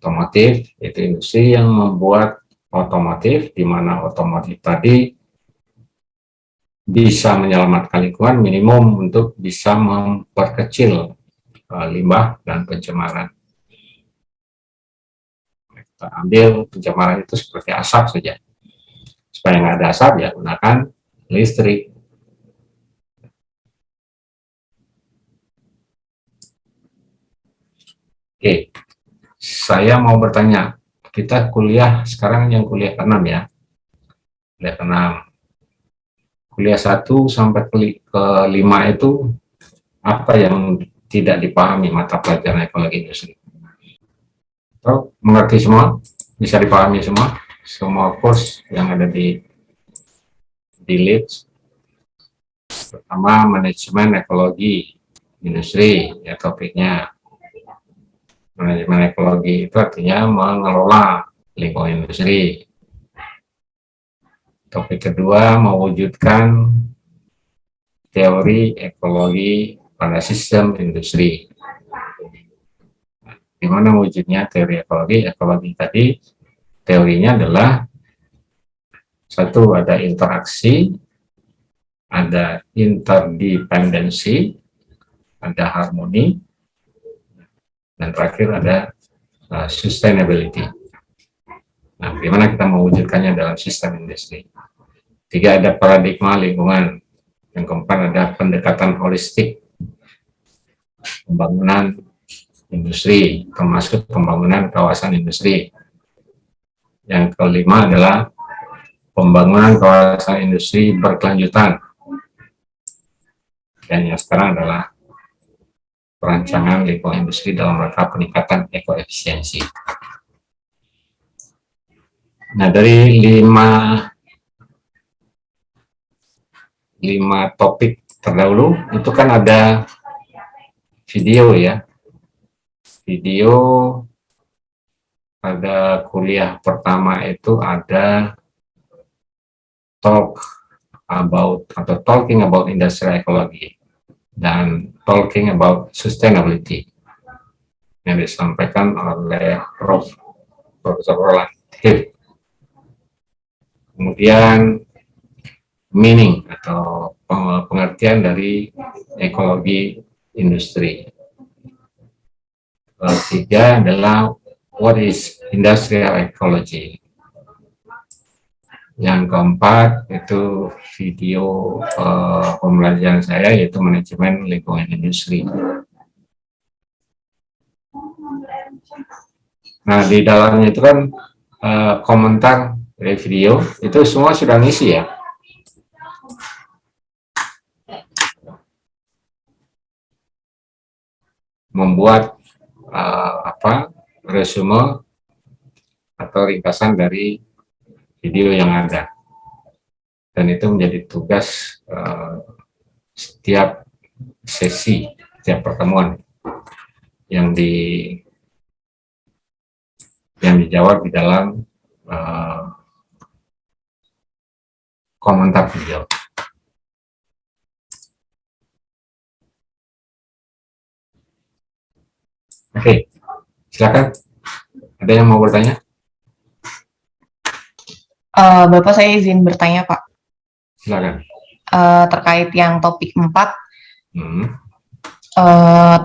otomotif itu industri yang membuat otomotif, di mana otomotif tadi bisa menyelamatkan lingkungan minimum untuk bisa memperkecil limbah dan pencemaran. Kita ambil pencemaran itu seperti asap saja. Supaya nggak ada asap ya gunakan listrik. Oke, saya mau bertanya, kita kuliah sekarang yang kuliah ke-6 ya, kuliah ke-6. Kuliah 1 sampai ke-5 itu apa yang tidak dipahami mata pelajaran ekologi industri? Atau mengerti semua? Bisa dipahami semua? semua course yang ada di Leeds. Pertama, manajemen ekologi industri, ya topiknya. Manajemen ekologi itu artinya mengelola lingkungan industri. Topik kedua, mewujudkan teori ekologi pada sistem industri. Gimana wujudnya teori ekologi? Ekologi tadi teorinya adalah satu, ada interaksi, ada interdependensi, ada harmoni, dan terakhir ada sustainability. Nah, bagaimana kita mewujudkannya dalam sistem industri? Tiga, ada paradigma lingkungan. Yang keempat, ada pendekatan holistik pembangunan industri, termasuk pembangunan kawasan industri. Yang kelima adalah pembangunan kawasan industri berkelanjutan. Dan yang sekarang adalah perancangan lingkungan industri dalam rangka peningkatan ekoefisiensi. Nah, dari lima topik terdahulu itu kan ada video ya. Video pada kuliah pertama itu ada talking about industrial ecology dan talking about sustainability yang disampaikan oleh Profesor Roland Hill. Kemudian meaning atau pengertian dari ekologi industri. Ketiga adalah what is industrial ecology. Yang keempat itu video pembelajaran saya yaitu manajemen lingkungan industri. Nah, di dalamnya itu kan komentar dari video itu semua sudah ngisi ya. Membuat resume atau ringkasan dari video yang ada, dan itu menjadi tugas setiap sesi, setiap pertemuan yang dijawab di dalam komentar video. Oke, silakan. Ada yang mau bertanya? Bapak, saya izin bertanya, Pak. Silakan. Terkait yang topik 4,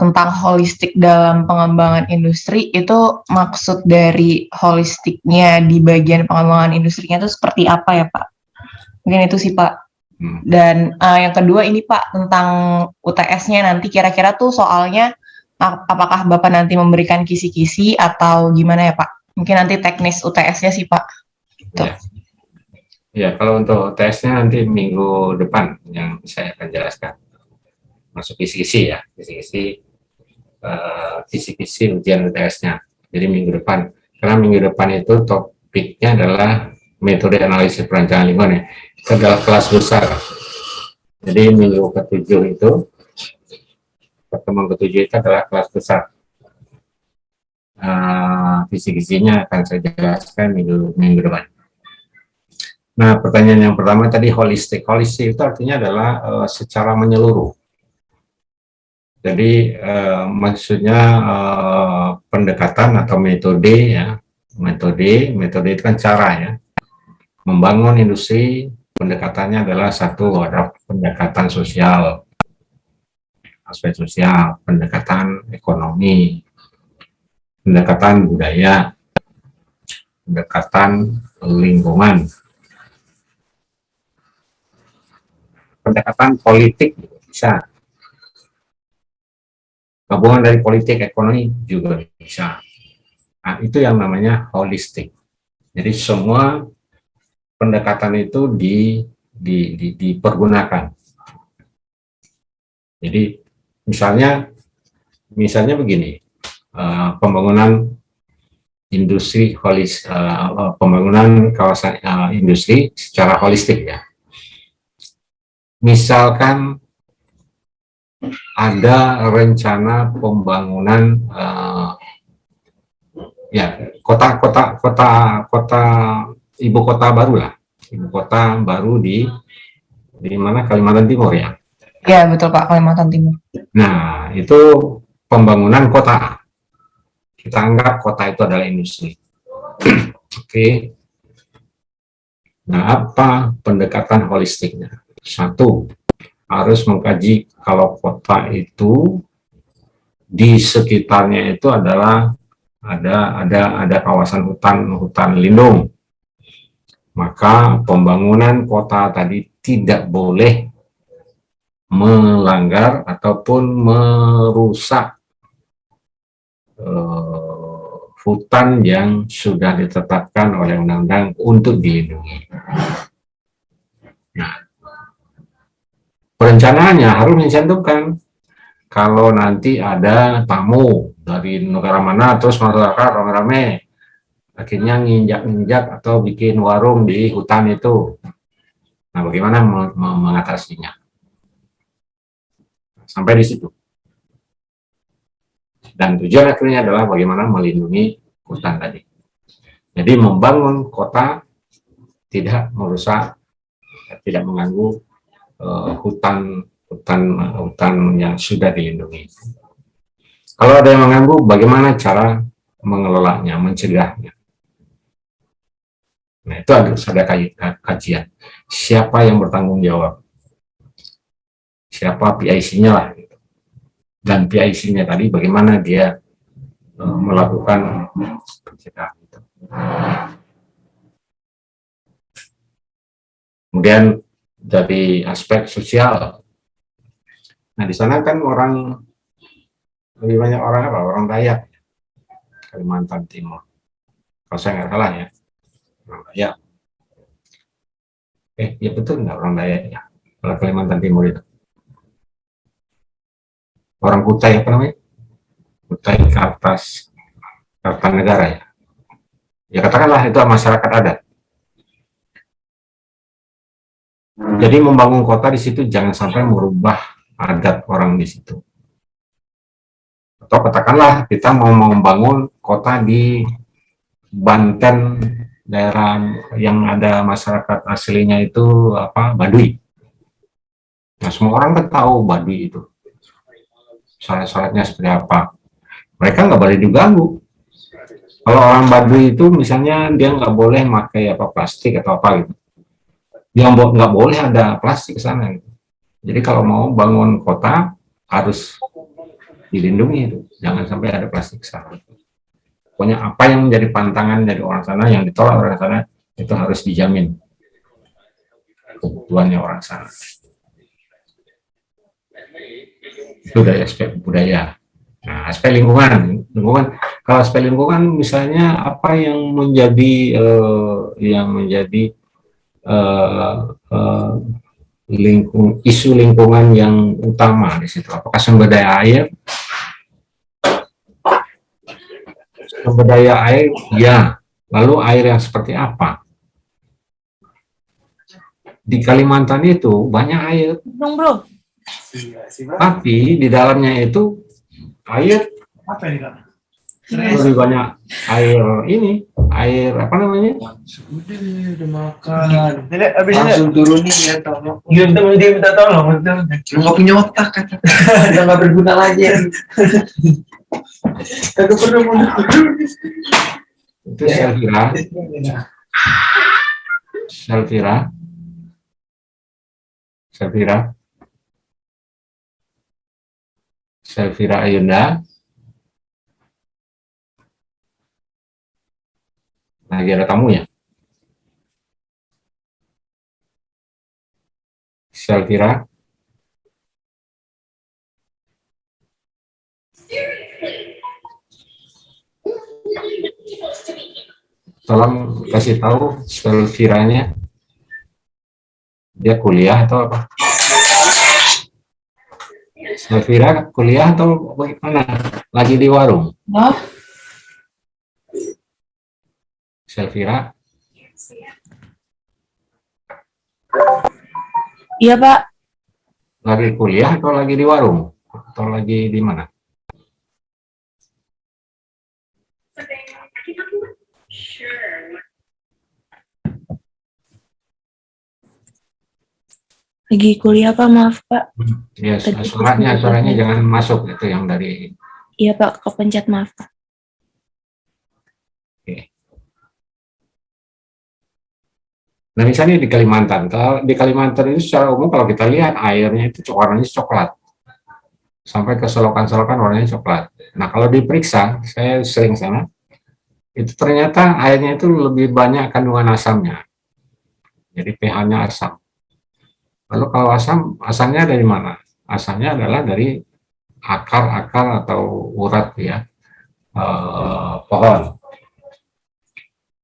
tentang holistik dalam pengembangan industri, itu maksud dari holistiknya di bagian pengembangan industrinya itu seperti apa ya, Pak? Mungkin itu sih, Pak. Dan yang kedua ini, Pak, tentang UTS-nya nanti kira-kira tuh soalnya apakah Bapak nanti memberikan kisi-kisi atau gimana ya, Pak? Mungkin nanti teknis UTS-nya sih, Pak. Gitu. Ya, kalau untuk UTS-nya nanti minggu depan yang saya akan jelaskan. Masuk kisi-kisi ya, kisi-kisi ujian UTS-nya. Jadi minggu depan. Karena minggu depan itu topiknya adalah metode analisis perancangan lingkungan ya. Itu adalah kelas besar. Jadi minggu ke-7 itu, pertemuan ke-7 itu adalah kelas besar. Kisi-kisinya akan saya jelaskan minggu depan. Nah, pertanyaan yang pertama tadi holistik. Holistik itu artinya adalah secara menyeluruh. Jadi maksudnya pendekatan atau metode ya. Metode itu kan cara ya. Membangun industri, pendekatannya adalah satu, ada pendekatan sosial, aspek sosial, pendekatan ekonomi, pendekatan budaya, pendekatan lingkungan, pendekatan politik bisa, gabungan dari politik ekonomi juga bisa. Nah, itu yang namanya holistik. Jadi semua pendekatan itu dipergunakan. Jadi misalnya begini, pembangunan industri pembangunan kawasan industri secara holistik ya. Misalkan ada rencana pembangunan ibu kota baru lah, ibu kota baru di mana, Kalimantan Timur ya. Ya, betul Pak, Kalimantan Timur. Nah, itu pembangunan kota. Kita anggap kota itu adalah industri. Oke. Nah, apa pendekatan holistiknya? Satu, harus mengkaji kalau kota itu di sekitarnya itu adalah ada kawasan hutan lindung. Maka pembangunan kota tadi tidak boleh melanggar ataupun merusak hutan yang sudah ditetapkan oleh undang-undang untuk dilindungi. Nah, perencanaannya harus mencantumkan kalau nanti ada tamu dari negara mana terus masyarakat rame-rame akhirnya nginjak-nginjak atau bikin warung di hutan itu. Nah, bagaimana mengatasinya? Sampai di situ. Dan tujuan akhirnya adalah bagaimana melindungi hutan tadi. Jadi membangun kota tidak merusak, tidak mengganggu hutan yang sudah dilindungi. Kalau ada yang mengganggu, bagaimana cara mengelolanya, mencegahnya? Nah, itu harus ada kajian. Siapa yang bertanggung jawab? Siapa PIC-nya lah. Gitu. Dan PIC-nya tadi bagaimana dia melakukan pencegahan itu. Kemudian dari aspek sosial. Nah, di sana kan lebih banyak orang apa? Orang Dayak, Kalimantan Timur. Kalau saya nggak salah ya, orang Dayak. Ya betul nggak orang Dayak ya? Kalau Kalimantan Timur itu. Orang Kutai apa namanya? Kutai Kartanegara ya. Ya katakanlah itu masyarakat adat. Jadi membangun kota di situ jangan sampai merubah adat orang di situ. Atau katakanlah kita mau membangun kota di Banten, daerah yang ada masyarakat aslinya itu Baduy. Nah, semua orang kan tahu Baduy itu. Syarat-syaratnya seperti apa. Mereka nggak boleh diganggu. Kalau orang Baduy itu misalnya dia nggak boleh pakai plastik atau apa gitu. Dia nggak boleh ada plastik ke sana. Gitu. Jadi kalau mau bangun kota harus dilindungi itu. Jangan sampai ada plastik ke sana. Pokoknya apa yang menjadi pantangan dari orang sana, yang ditolak orang sana, itu harus dijamin kebutuhannya orang sana. Itu dari aspek budaya. Nah, aspek lingkungan. Kalau aspek lingkungan, misalnya apa yang menjadi isu lingkungan yang utama di situ? Apakah sumber daya air? Sumber daya air, ya. Lalu air yang seperti apa? Di Kalimantan itu banyak air. Bro. Tapi di dalamnya itu air lebih banyak air apa namanya? Udah makan. Langsung turunin ya tolong. Dia minta tolong. Nggak punya otak kata. Udah nggak berguna lagi. Kagak pernah mau. Itu Selvira Ayunda. Lagi ada tamunya. Selvira. Tolong kasih tahu Selviranya. Dia kuliah atau apa? Selvira kuliah atau bagaimana? Lagi di warung? Selvira, Iya, Pak. lagi kuliah atau lagi di warung? Atau lagi di mana? Lagi kuliah, Pak. Maaf, Pak. Ya, Tadi suaranya kesenggol. jangan masuk, itu yang dari. Iya, Pak. Kepencet, maaf, Pak. Nah, misalnya di Kalimantan, kalau di Kalimantan itu secara umum kalau kita lihat airnya itu warnanya coklat, sampai ke selokan-selokan warnanya coklat. Nah, kalau diperiksa, saya sering sana, itu ternyata airnya itu lebih banyak kandungan asamnya, jadi pH-nya asam. Lalu kalau asamnya dari mana? Asamnya adalah dari akar-akar atau urat ya, pohon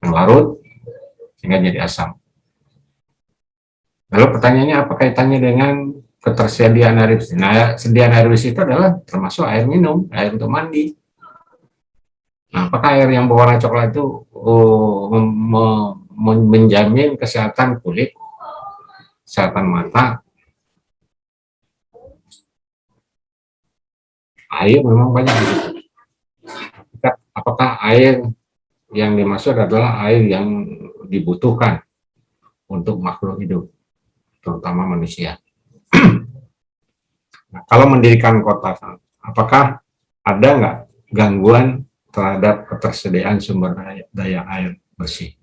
yang larut sehingga jadi asam. Lalu pertanyaannya apa kaitannya dengan ketersediaan air bersih? Nah, sediaan air bersih itu adalah termasuk air minum, air untuk mandi. Nah, apakah air yang berwarna coklat itu menjamin kesehatan kulit, kesehatan mata? Air memang banyak begitu. Apakah air yang dimaksud adalah air yang dibutuhkan untuk makhluk hidup, terutama manusia? Nah, kalau mendirikan kota, apakah ada nggak gangguan terhadap ketersediaan sumber daya air bersih?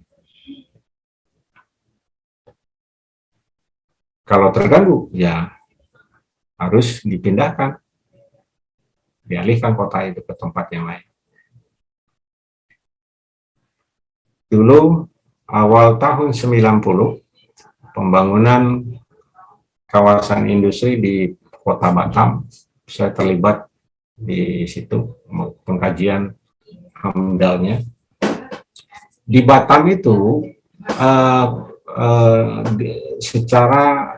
Kalau terganggu, ya harus dipindahkan, dialihkan kota itu ke tempat yang lain. Dulu awal tahun 90, pembangunan kawasan industri di Kota Batam, saya terlibat di situ pengkajian amdalnya. Di Batam itu secara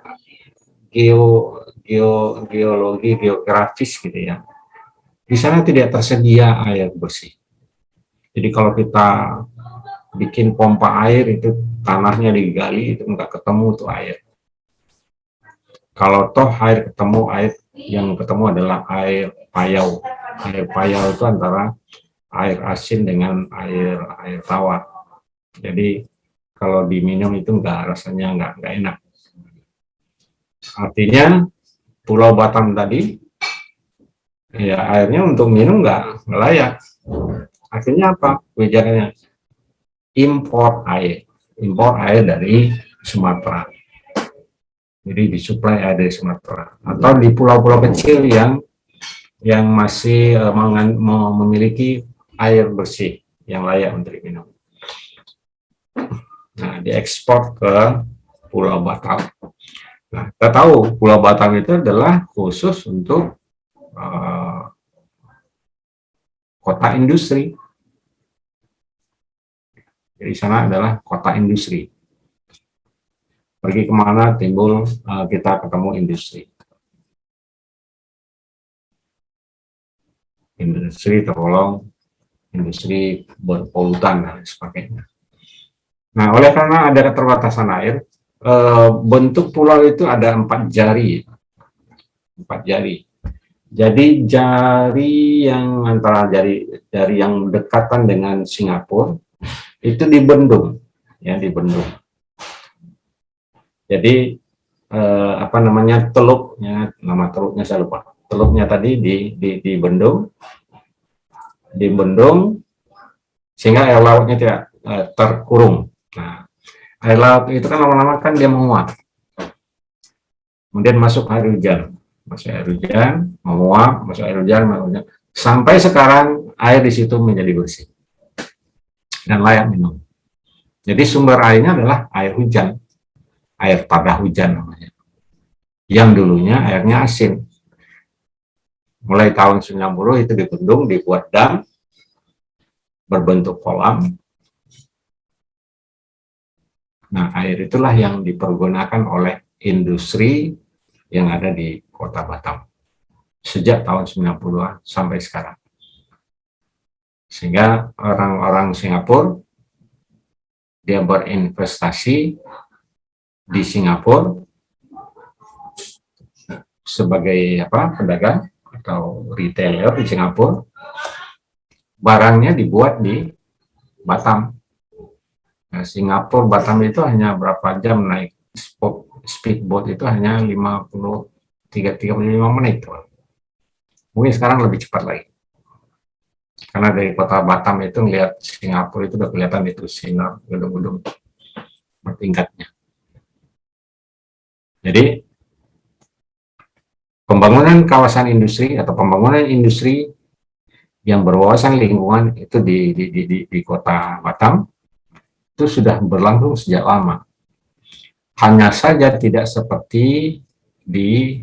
geografis gitu ya, di sana tidak tersedia air bersih. Jadi kalau kita bikin pompa air itu tanahnya digali itu nggak ketemu tuh air. Kalau toh air ketemu, air yang ketemu adalah air payau. Air payau itu antara air asin dengan air tawar. Jadi kalau diminum itu rasanya nggak enak. Artinya Pulau Batam tadi ya airnya untuk minum nggak layak. Akhirnya apa kebijakannya? Impor air dari Sumatera. Jadi disuplai air dari Sumatera atau di pulau-pulau kecil yang masih memiliki air bersih yang layak untuk diminum. Nah, diekspor ke Pulau Batam. Nah, kita tahu Pulau Batam itu adalah khusus untuk kota industri. Jadi sana adalah kota industri. Pergi kemana timbul kita ketemu industri. Industri tergolong industri berpolutan dan sebagainya. Nah, oleh karena ada keterbatasan air, bentuk pulau itu ada 4 jari. 4 jari. Jadi jari yang antara jari yang dekatan dengan Singapura itu dibendung, ya dibendung. Jadi apa namanya teluknya, nama teluknya saya lupa. Teluknya tadi dibendung sehingga air lautnya tidak terkurung. Nah, air laut itu kan lama-lama kan dia menguap. Kemudian masuk air hujan, menguap, masuk air hujan, sampai sekarang air di situ menjadi bersih dan layak minum. Jadi sumber airnya adalah air hujan, air pada hujan namanya, yang dulunya airnya asin. Mulai tahun 90 itu dibendung, dibuat dam berbentuk kolam. Nah, air itulah yang dipergunakan oleh industri yang ada di Kota Batam sejak tahun 90-an sampai sekarang. Sehingga orang-orang Singapura dia berinvestasi di Singapura sebagai pedagang atau retailer di Singapura, barangnya dibuat di Batam. Nah, Singapura Batam itu hanya berapa jam naik speedboat itu hanya 35 menit. Mungkin sekarang lebih cepat lagi. Karena dari kota Batam itu ngelihat Singapura itu udah kelihatan itu sinar gedung-gedung bertingkatnya. Jadi pembangunan kawasan industri atau pembangunan industri yang berwawasan lingkungan itu di kota Batam itu sudah berlangsung sejak lama. Hanya saja tidak seperti di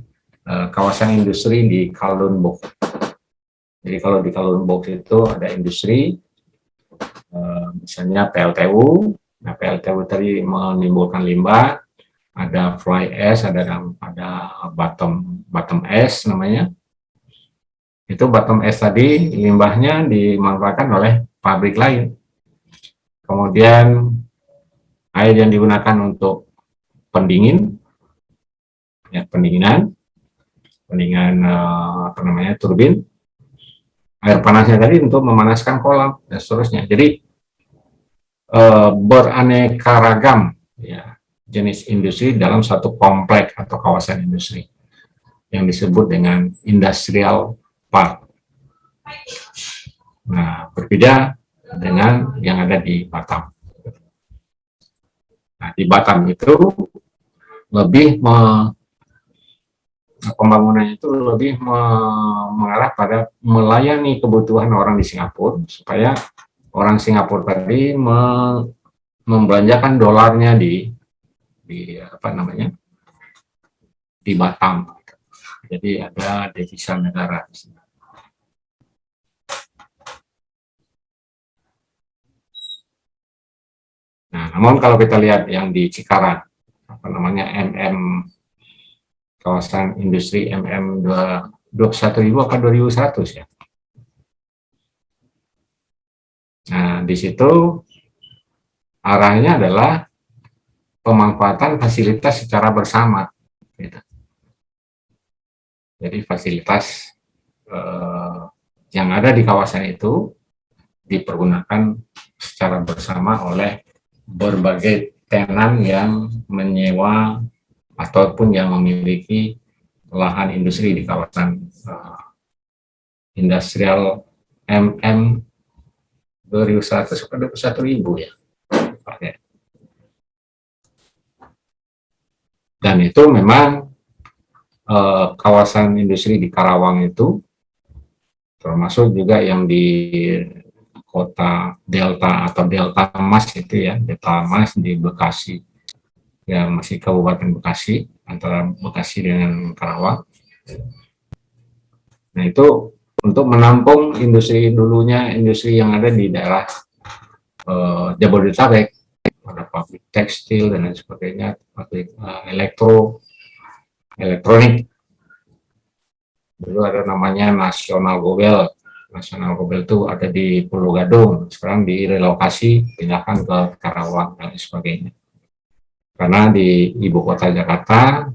kawasan industri di Kowloon Bok. Jadi kalau di Kowloon Bok itu ada industri, misalnya PLTU. Nah, PLTU tadi menimbulkan limbah, ada fly ash, ada bottom ash namanya. Itu bottom ash tadi limbahnya dimanfaatkan oleh pabrik lain. Kemudian air yang digunakan untuk pendingin, ya pendinginan turbin. Air panasnya tadi untuk memanaskan kolam dan seterusnya. Jadi beraneka ragam ya, jenis industri dalam satu komplek atau kawasan industri yang disebut dengan industrial park. Nah, berbeda dengan yang ada di Batam. Nah, di Batam itu lebih pembangunannya itu lebih mengarah pada melayani kebutuhan orang di Singapura supaya orang Singapura tadi membelanjakan dolarnya di Batam. Jadi ada devisa negara di sini. Nah, namun kalau kita lihat yang di Cikarang, kawasan industri MM 21.000 apa 2.100 ya. Nah, di situ arahnya adalah pemanfaatan fasilitas secara bersama. Gitu. Jadi fasilitas yang ada di kawasan itu dipergunakan secara bersama oleh berbagai tenan yang menyewa ataupun yang memiliki lahan industri di kawasan industrial MM 2100 ke 21.000 ya. Dan itu memang kawasan industri di Karawang itu termasuk juga yang di kota Delta atau Delta Mas itu ya, Delta Mas di Bekasi. Ya masih Kabupaten Bekasi, antara Bekasi dengan Karawang. Nah itu untuk menampung industri yang ada di daerah Jabodetabek, ada pabrik tekstil dan lain sebagainya, pabrik elektronik. Dulu ada namanya Nasional Gobel. Nasional Gobel itu ada di Pulau Gadung, sekarang direlokasi, pindahkan ke Karawang dan lain sebagainya. Karena di ibu kota Jakarta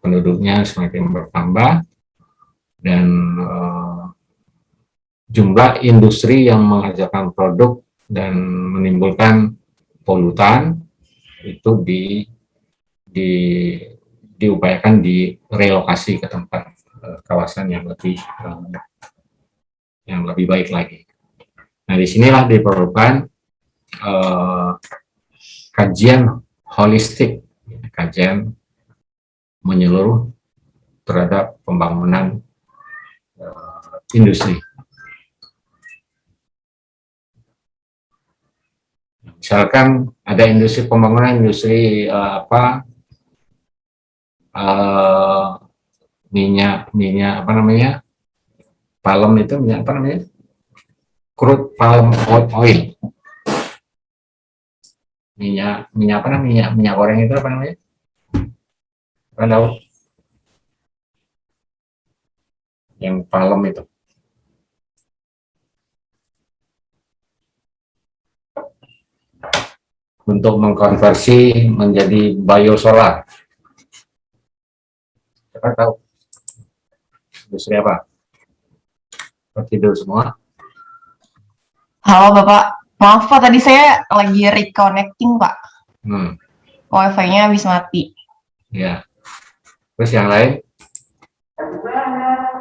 penduduknya semakin bertambah dan jumlah industri yang menghasilkan produk dan menimbulkan polutan itu diupayakan direlokasi ke tempat kawasan yang lebih baik lagi. Nah, disinilah diperlukan kajian holistik, kajian menyeluruh terhadap pembangunan industri. Misalkan ada industri pembangunan industri minyak palm itu minyak crude palm oil. Minyak goreng itu apa namanya? Tahu? Yang palem itu. untuk mengkonversi menjadi biosolar. Siapa tahu? Industri apa? Tidur semua. Halo Bapak, maaf Pak, tadi saya lagi reconnecting Pak. Wifi-nya habis mati. Ya. Terus yang lain?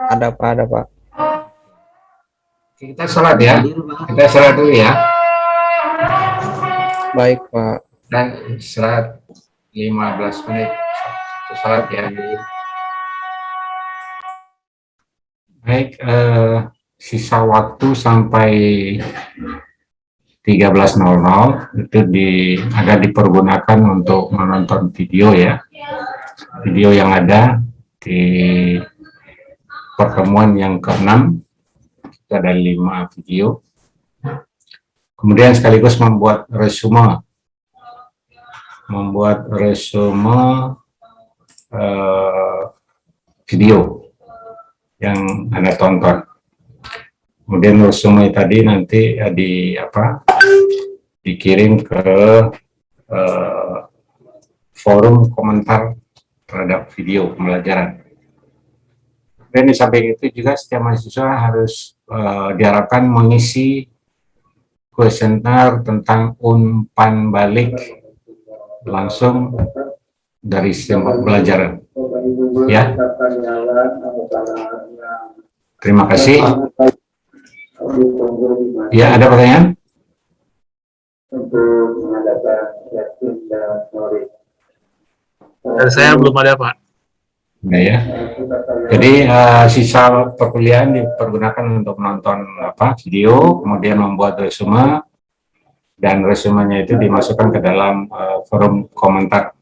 Ada Pak. Kita sholat ya. Kita sholat dulu ya. Baik Pak. Dan istirahat 15 menit. Sholat ya. Baik, sisa waktu sampai 13.00 itu agar dipergunakan untuk menonton video ya. Video yang ada di pertemuan yang ke-6 itu ada 5 video. Kemudian sekaligus membuat resume video yang Anda tonton. Kemudian resume tadi nanti dikirim ke forum komentar terhadap video pembelajaran. Dan di samping itu juga setiap mahasiswa harus diharapkan mengisi kuesioner tentang umpan balik langsung dari sistem pembelajaran. Ya. Terima kasih. Ya, ada pertanyaan? Dari saya belum ada Pak. Nah, ya. Jadi sisa perkuliahan dipergunakan untuk menonton video, kemudian membuat resume, dan resumenya itu dimasukkan ke dalam forum komentar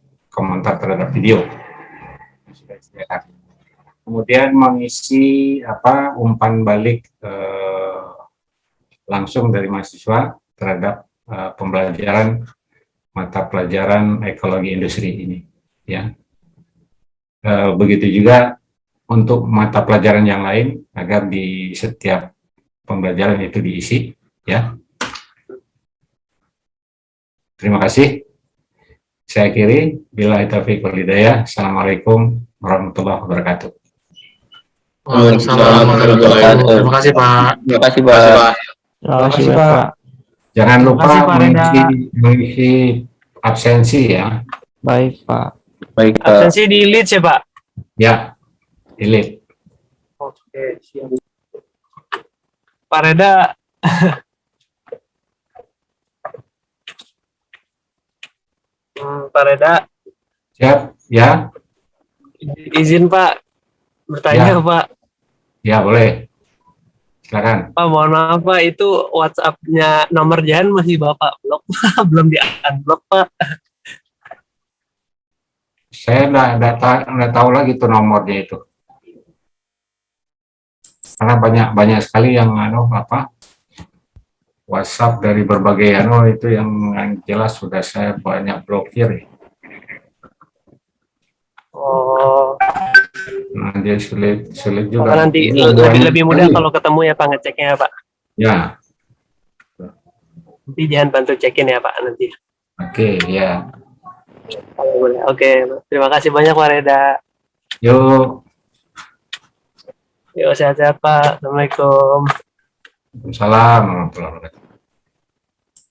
terhadap video. Kemudian mengisi umpan balik langsung dari mahasiswa terhadap pembelajaran mata pelajaran ekologi industri ini, ya. Begitu juga untuk mata pelajaran yang lain agar di setiap pembelajaran itu diisi, ya. Terima kasih. Saya akhiri. Billahi taufiq wal hidayah. Assalamualaikum warahmatullahi wabarakatuh. Waalaikumsalam warahmatullahi wabarakatuh. Terima kasih Pak. Terima kasih Pak. Terima kasih Bapak. Jangan lupa Terima kasih, Pak Reda. mengisi absensi ya. Baik Pak. Baik Pak. Absensi di leads ya Pak? Ya, delete. Oke, siap. Pak Reda. Pak Reda. Siap, ya. Izin Pak bertanya Ya. Pak. Ya, boleh. Silakan. Pak, mohon maaf Pak, itu WhatsApp-nya nomor Jahan masih Bapak blok Pak, belum di-unblock Pak. Saya nggak tahu lagi tuh nomornya itu. Karena banyak sekali yang WhatsApp dari berbagai itu yang jelas sudah saya banyak blokir. Oh, Nah, dia sulit juga. maka nanti lebih mudah kalau ketemu ya Pak ngeceknya Pak. Ya, Nanti Jahan bantu cekin ya Pak nanti. oke, ya. Kalau boleh. Oke, terima kasih banyak Pak Reda. Yuk. Yuk sehat-sehat Pak. Assalamualaikum. Waalaikumsalam warahmatullahi wabarakatuh.